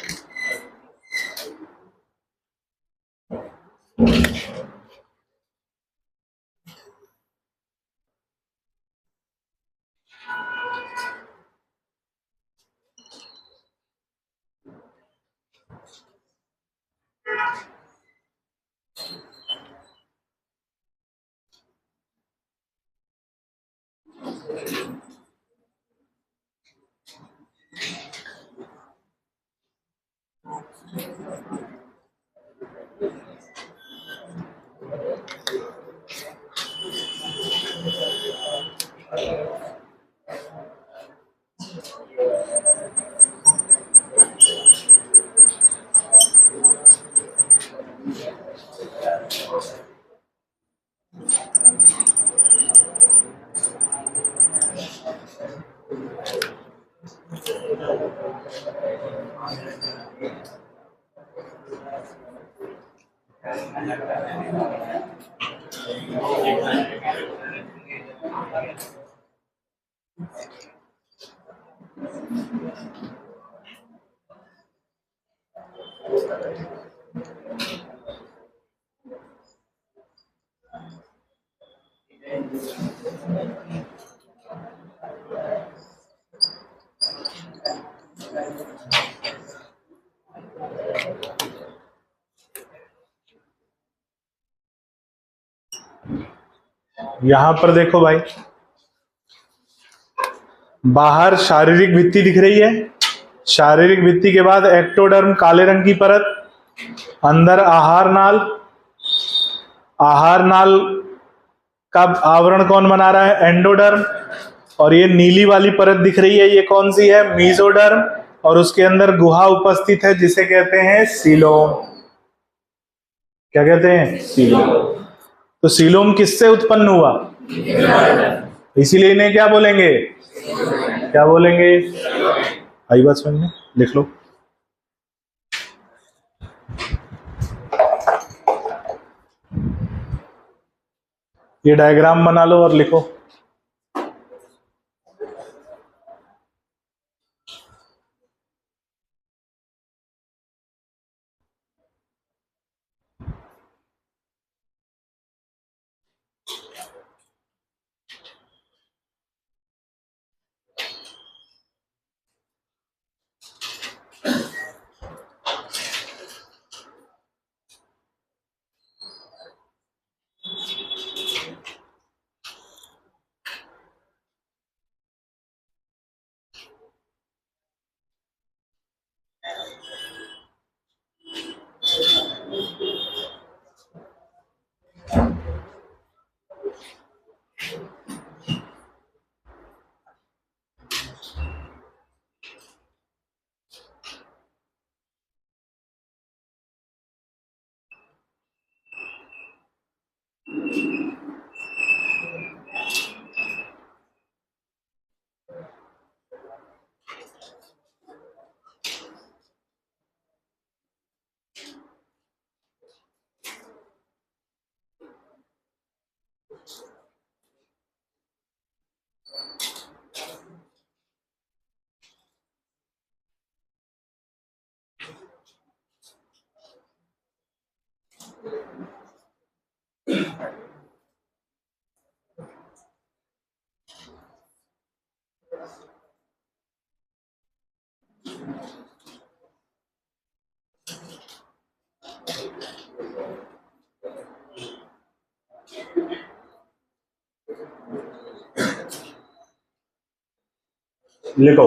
यहां पर देखो भाई, बाहर शारीरिक भित्ति दिख रही है। शारीरिक भित्ति के बाद एक्टोडर्म, काले रंग की परत, अंदर आहार नाल। आहार नाल का आवरण कौन बना रहा है? एंडोडर्म। और ये नीली वाली परत दिख रही है, ये कौन सी है? मीजोडर्म। और उसके अंदर गुहा उपस्थित है जिसे कहते हैं सीलोम। क्या कहते हैं? सीलोम। तो सीलोम किससे उत्पन्न हुआ? इसीलिए इन्हें क्या बोलेंगे? क्या बोलेंगे? आई बात समझ में? लिख लो। ये डायग्राम बना लो और लिखो। लिखो।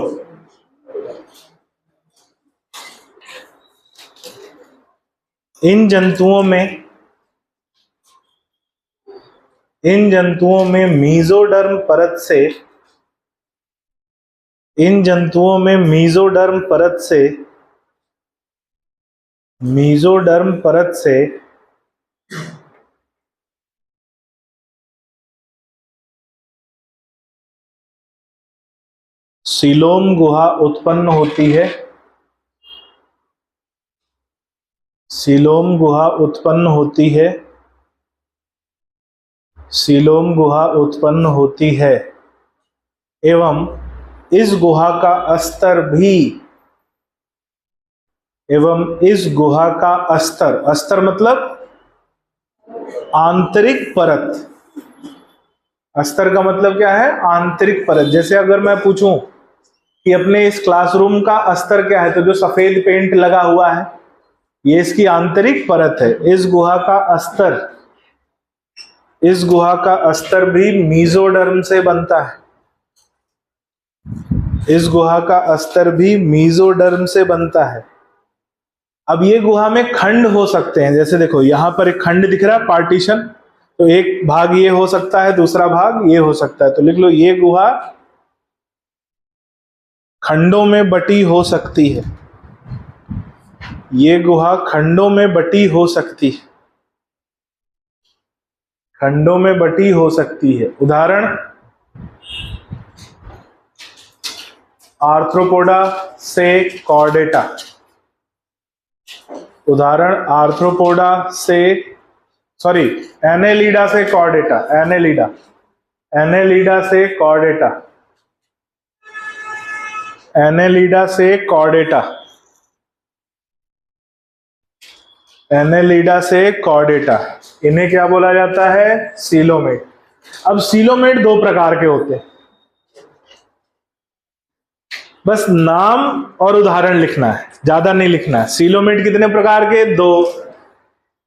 इन जंतुओं में मीजोडर्म परत से सीलोम गुहा उत्पन्न होती है। सीलोम गुहा उत्पन्न होती है एवं इस गुहा का अस्तर मतलब आंतरिक परत। अस्तर का मतलब क्या है? आंतरिक परत। जैसे अगर मैं पूछूं कि अपने इस क्लासरूम का अस्तर क्या है, तो जो सफेद पेंट लगा हुआ है ये इसकी आंतरिक परत है। इस गुहा का अस्तर भी मीजोडर्म से बनता है। अब ये गुहा में खंड हो सकते हैं। जैसे देखो यहां पर एक खंड दिख रहा है, पार्टीशन, तो एक भाग ये हो सकता है, दूसरा भाग ये हो सकता है। तो लिख लो ये गुहा खंडों में बटी हो सकती है। ये गुहा खंडों में बटी हो सकती है। उदाहरण आर्थ्रोपोडा से कॉर्डेटा। एनेलिडा से कॉर्डेटा। इन्हें क्या बोला जाता है? सीलोमेट। अब सीलोमेट दो प्रकार के होते हैं, बस नाम और उदाहरण लिखना है, ज्यादा नहीं लिखना है। सीलोमेट कितने प्रकार के? दो।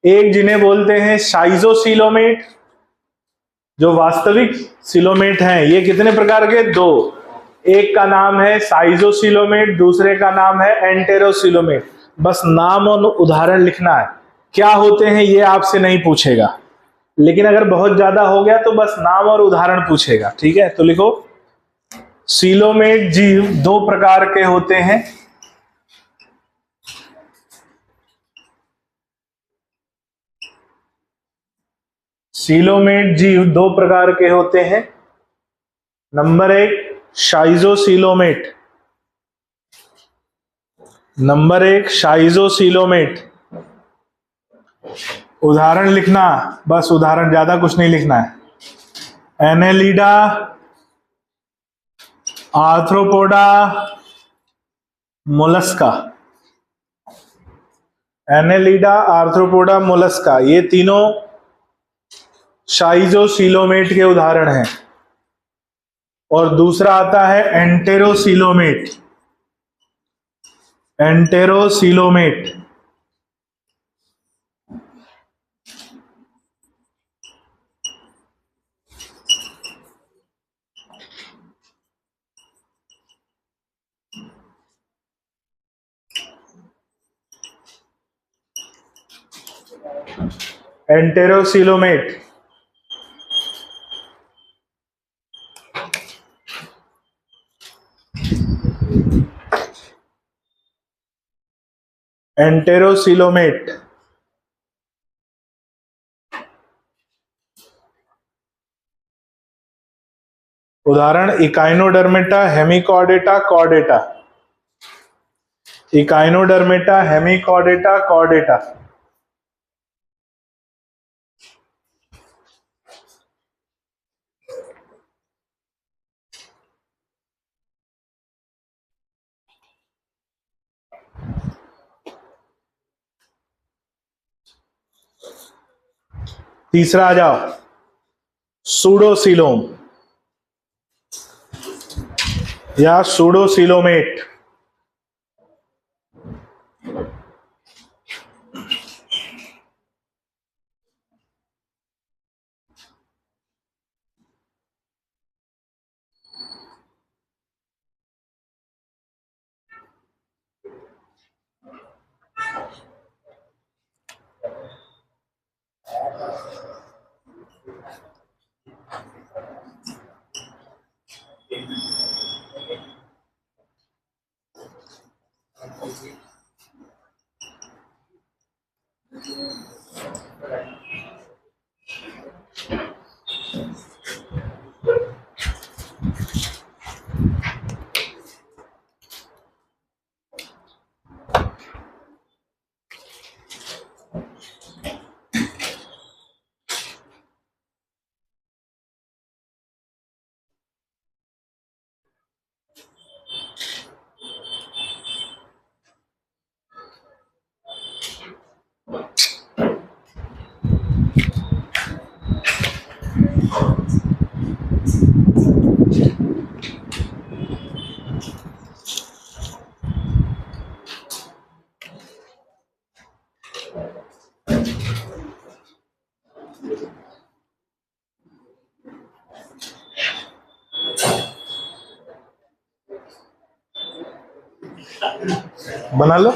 एक जिन्हें बोलते हैं शाइजोसीलोमेट, जो वास्तविक सीलोमेट हैं, ये कितने प्रकार के? दो। एक का नाम है साइजोसीलोमेट, दूसरे का नाम है एंटेरोसीलोमेट। बस नाम और उदाहरण लिखना है। क्या होते हैं ये आपसे नहीं पूछेगा, लेकिन अगर बहुत ज्यादा हो गया तो बस नाम और उदाहरण पूछेगा। ठीक है, तो लिखो सीलोमेट जीव दो प्रकार के होते हैं। सीलोमेट जीव दो प्रकार के होते हैं। नंबर एक शाइजोसीलोमेट। उदाहरण लिखना, बस उदाहरण, ज्यादा कुछ नहीं लिखना है। Annelida, arthropoda, Mollusca. Annelida, arthropoda, Mollusca, ये तीनों शाइजोसीलोमेट के उदाहरण हैं। और दूसरा आता है एंटेरोसीलोमेट। एंटेरोसीलोमेट एंटेरोसीलोमेट एंटेरोसीलोमेट उदाहरण Echinodermata, Hemichordata, Chordata. Echinodermata, Hemichordata, Chordata. तीसरा आ जाओ, सूडोसीलोम या सूडोसीलोमेट। बना लो।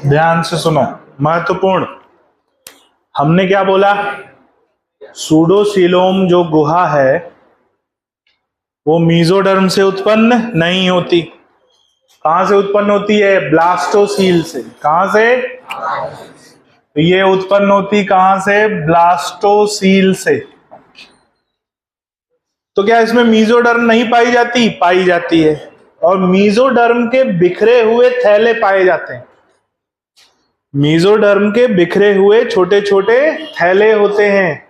ध्यान से सुनो, महत्वपूर्ण। हमने क्या बोला? सूडोसीलोम जो गुहा है वो मीजोडर्म से उत्पन्न नहीं होती। कहां से उत्पन्न होती है? ब्लास्टोसील से। कहां से? तो ये उत्पन्न होती कहां से? ब्लास्टोसील से। तो क्या इसमें मीजोडर्म नहीं पाई जाती? पाई जाती है। और मीजोडर्म के बिखरे हुए थैले पाए जाते हैं। मीजोडर्म के बिखरे हुए छोटे छोटे थैले होते हैं,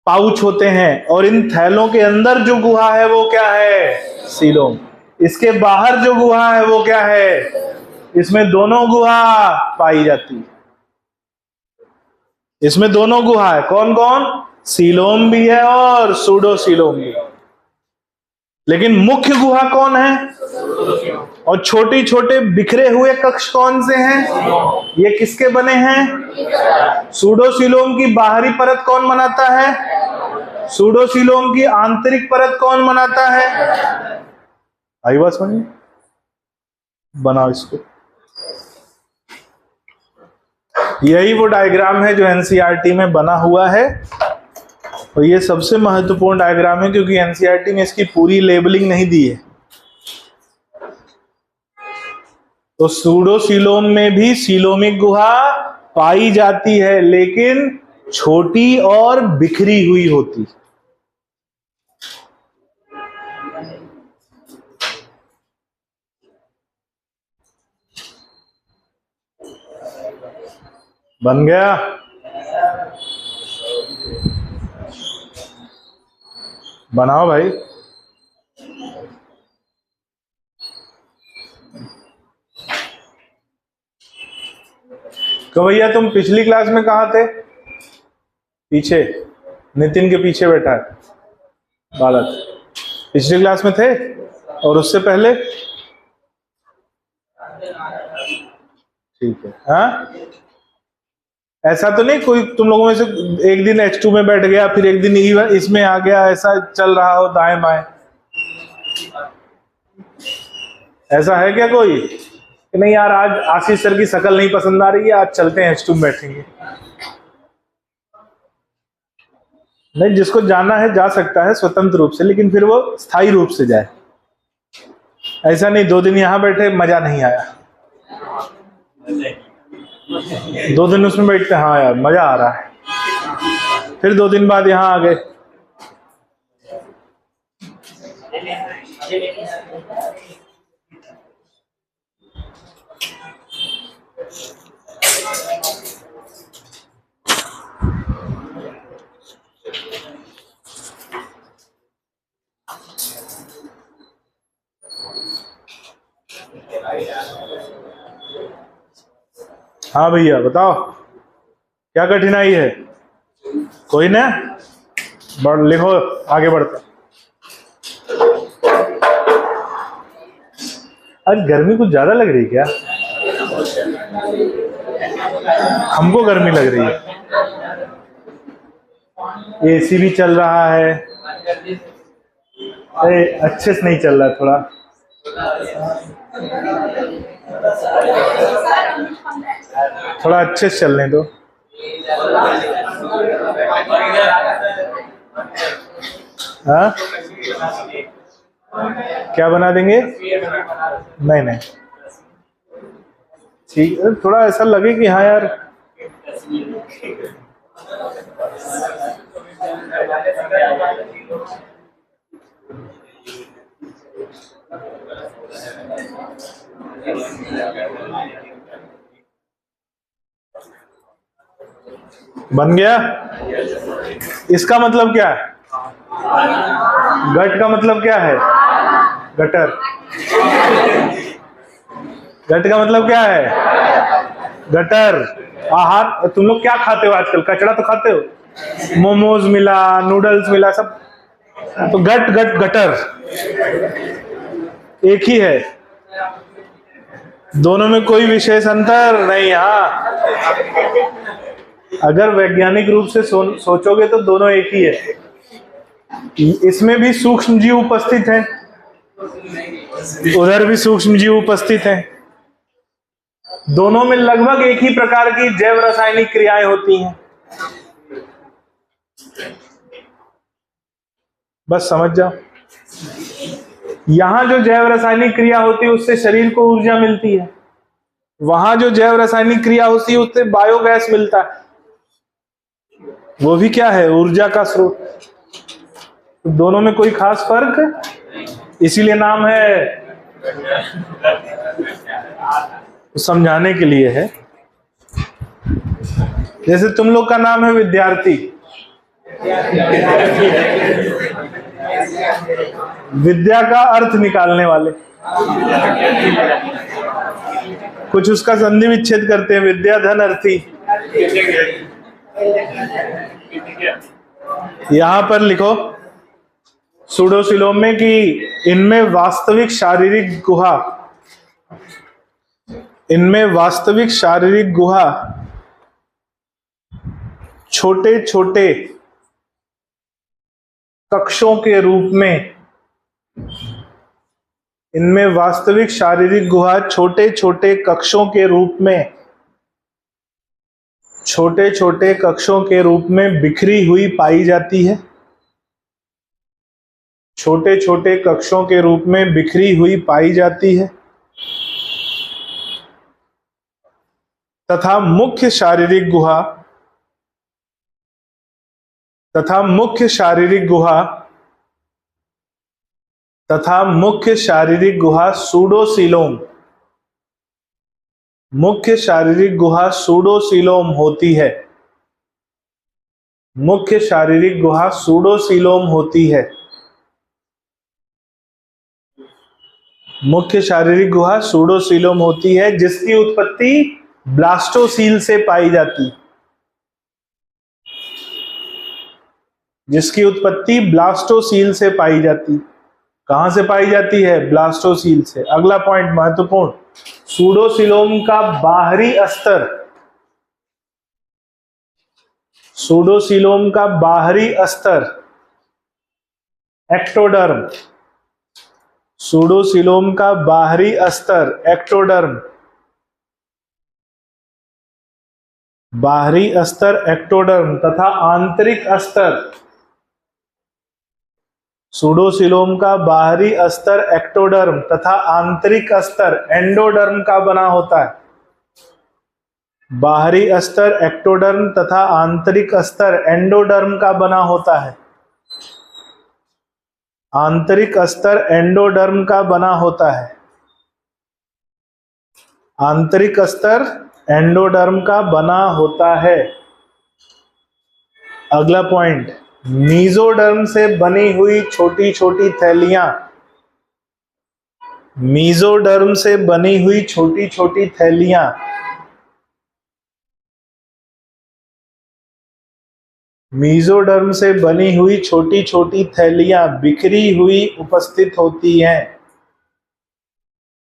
पाउच होते हैं, और इन थैलों के अंदर जो गुहा है वो क्या है? सीलोम। इसके बाहर जो गुहा है वो क्या है? इसमें दोनों गुहा पाई जाती है। इसमें दोनों गुहा है। कौन कौन? सीलोम भी है और सूडोसीलोम भी। लेकिन मुख्य गुहा कौन है? और छोटे छोटे बिखरे हुए कक्ष कौन से हैं? ये किसके बने हैं? सूडोसीलोम की बाहरी परत कौन बनाता है? सूडोसीलोम की आंतरिक परत कौन बनाता है? आई बात समझ? बनाओ इसको। यही वो डायग्राम है जो एनसीईआरटी में बना हुआ है, और ये सबसे महत्वपूर्ण डायग्राम है क्योंकि एनसीईआरटी में इसकी पूरी लेबलिंग नहीं दी है। तो सूडोसीलोम में भी सीलोमिक गुहा पाई जाती है, लेकिन छोटी और बिखरी हुई होती। बन गया? बनाओ भाई। तो भैया तुम पिछली क्लास में कहाँ थे? पीछे, नितिन के पीछे बैठा है बालक। पिछली क्लास में थे? और उससे पहले? ठीक है। हाँ, ऐसा तो नहीं कोई तुम लोगों में से एक दिन H2 में बैठ गया, फिर एक दिन इसमें आ गया, ऐसा चल रहा हो दाएं बाएं? ऐसा है क्या कोई? कि नहीं यार आज आशीष सर की शक्ल नहीं पसंद आ रही है, आज चलते हैं H2 में बैठेंगे। नहीं, जिसको जाना है जा सकता है स्वतंत्र रूप से, लेकिन फिर वो स्थायी रूप से जाए। ऐसा नहीं 2 दिन यहां बैठे मजा नहीं आया, 2 दिन उसमें बैठते हाँ यार मजा आ रहा है, फिर 2 दिन बाद यहां आ गए। हाँ भैया बताओ, क्या कठिनाई है? कोई ना, बढ़ लिखो, आगे बढ़ते। आज गर्मी कुछ ज्यादा लग रही है क्या? हमको गर्मी लग रही है। एसी भी चल रहा है, अरे अच्छे से नहीं चल रहा, थोड़ा थोड़ा अच्छे से चलने दो। हाँ क्या बना देंगे? नहीं नहीं ठीक, थोड़ा ऐसा लगे कि हाँ यार बन गया। इसका मतलब क्या है? गट का मतलब क्या है? गटर। गट का मतलब क्या है? गटर। आहार। तुम लोग क्या खाते हो आजकल? कचड़ा तो खाते हो, मोमोज मिला, नूडल्स मिला, सब तो गट गट गटर एक ही है, दोनों में कोई विशेष अंतर नहीं। हाँ, अगर वैज्ञानिक रूप से सोचोगे तो दोनों एक ही है। इसमें भी सूक्ष्म जीव उपस्थित हैं, उधर भी सूक्ष्म जीव उपस्थित हैं, दोनों में लगभग एक ही प्रकार की जैव रासायनिक क्रियाएं होती हैं। बस समझ जाओ, यहां जो जैव रासायनिक क्रिया होती है उससे शरीर को ऊर्जा मिलती है, वहां जो जैव रासायनिक क्रिया होती है उससे बायोगैस मिलता है, वो भी क्या है, ऊर्जा का स्रोत। तो दोनों में कोई खास फर्क, इसीलिए नाम है, तो समझाने के लिए है। जैसे तुम लोग का नाम है विद्यार्थी, विद्या का अर्थ निकालने वाले, कुछ उसका संधि विच्छेद करते हैं, विद्या धन अर्थी। यहां पर लिखो सूडोसिलोम में कि इनमें वास्तविक शारीरिक गुहा, इनमें वास्तविक शारीरिक गुहा छोटे छोटे कक्षों के रूप में, इनमें वास्तविक शारीरिक गुहा छोटे छोटे कक्षों के रूप में, छोटे छोटे कक्षों के रूप में बिखरी हुई पाई जाती है, छोटे छोटे कक्षों के रूप में बिखरी हुई पाई जाती है, तथा मुख्य शारीरिक गुहा, तथा मुख्य शारीरिक गुहा, तथा मुख्य शारीरिक गुहा सूडोसिलोम, मुख्य शारीरिक गुहा सूडोसिलोम होती है, मुख्य शारीरिक गुहा सूडोसिलोम होती है, मुख्य शारीरिक गुहा सूडोसिलोम होती है, जिसकी उत्पत्ति ब्लास्टोसील से पाई जाती, जिसकी उत्पत्ति ब्लास्टोसील से पाई जाती। कहां से पाई जाती है, ब्लास्टोसील से। अगला पॉइंट महत्वपूर्ण, सूडोसिलोम का बाहरी अस्तर, सूडोसिलोम का बाहरी अस्तर एक्टोडर्म, सूडोसिलोम का बाहरी अस्तर एक्टोडर्म, बाहरी अस्तर एक्टोडर्म तथा आंतरिक अस्तर, सूडोसिलोम का बाहरी अस्तर एक्टोडर्म तथा आंतरिक अस्तर एंडोडर्म का बना होता है। बाहरी अस्तर एक्टोडर्म तथा आंतरिक अस्तर एंडोडर्म का बना होता है, आंतरिक अस्तर एंडोडर्म का बना होता है, आंतरिक अस्तर एंडोडर्म का बना होता है। अगला पॉइंट, मीजोडर्म से बनी हुई छोटी छोटी थैलियां, मीजोडर्म से बनी हुई छोटी छोटी थैलियां, मीजोडर्म से बनी हुई छोटी छोटी थैलियां बिखरी हुई उपस्थित होती हैं,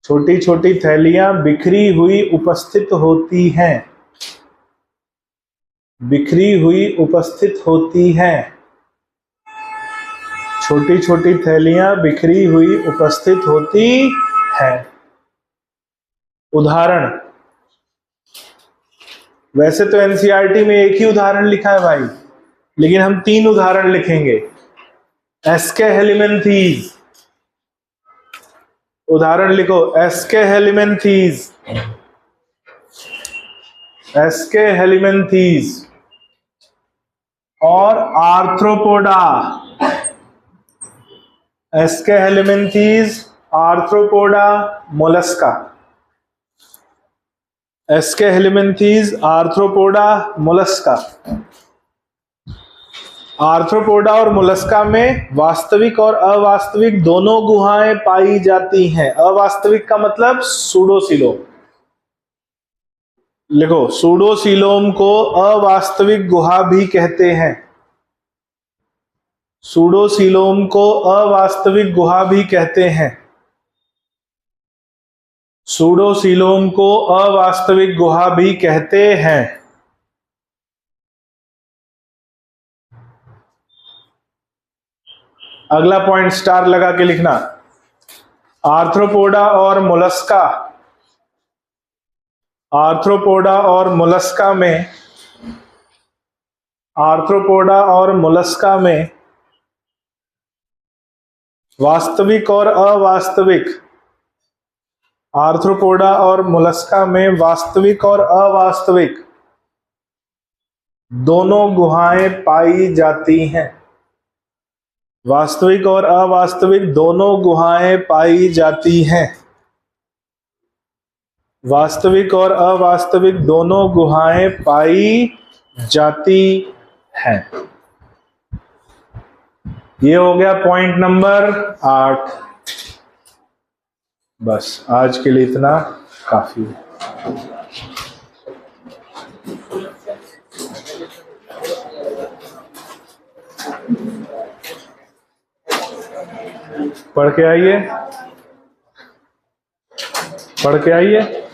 छोटी छोटी थैलियां बिखरी हुई उपस्थित होती हैं, बिखरी हुई उपस्थित होती हैं, छोटी छोटी थैलियां बिखरी हुई उपस्थित होती हैं। उदाहरण, वैसे तो एनसीईआरटी में एक ही उदाहरण लिखा है भाई, लेकिन हम 3 उदाहरण लिखेंगे। एस्के हेलिमेंथीज, उदाहरण लिखो, एस्के हेलिमेंथीज, एस्के हेलिमेंथीज और arthropoda, aschelminthes, arthropoda, mollusca, aschelminthes, arthropoda, mollusca. Arthropoda और मोलस्का में वास्तविक और अवास्तविक दोनों गुहाएं पाई जाती हैं। अवास्तविक का मतलब सूडोसिलोम, लिखो, सूडोसिलोम को अवास्तविक गुहा भी कहते हैं, सूडोसिलोम को अवास्तविक गुहा भी कहते हैं, सूडोसिलोम को अवास्तविक गुहा भी कहते हैं। अगला पॉइंट स्टार लगा के लिखना, आर्थ्रोपोडा और मोलस्का, आर्थ्रोपोडा और मोलस्का में, आर्थ्रोपोडा और मोलस्का में वास्तविक और अवास्तविक आर्थ्रोपोडा और मोलस्का में वास्तविक और अवास्तविक दोनों गुहाएं पाई जाती हैं। वास्तविक और अवास्तविक दोनों गुहाएं पाई जाती हैं। वास्तविक और अवास्तविक दोनों गुहाएं पाई जाती हैं। ये हो गया पॉइंट नंबर 8। बस आज के लिए इतना काफी है। पढ़ के आइए, पढ़ के आइए।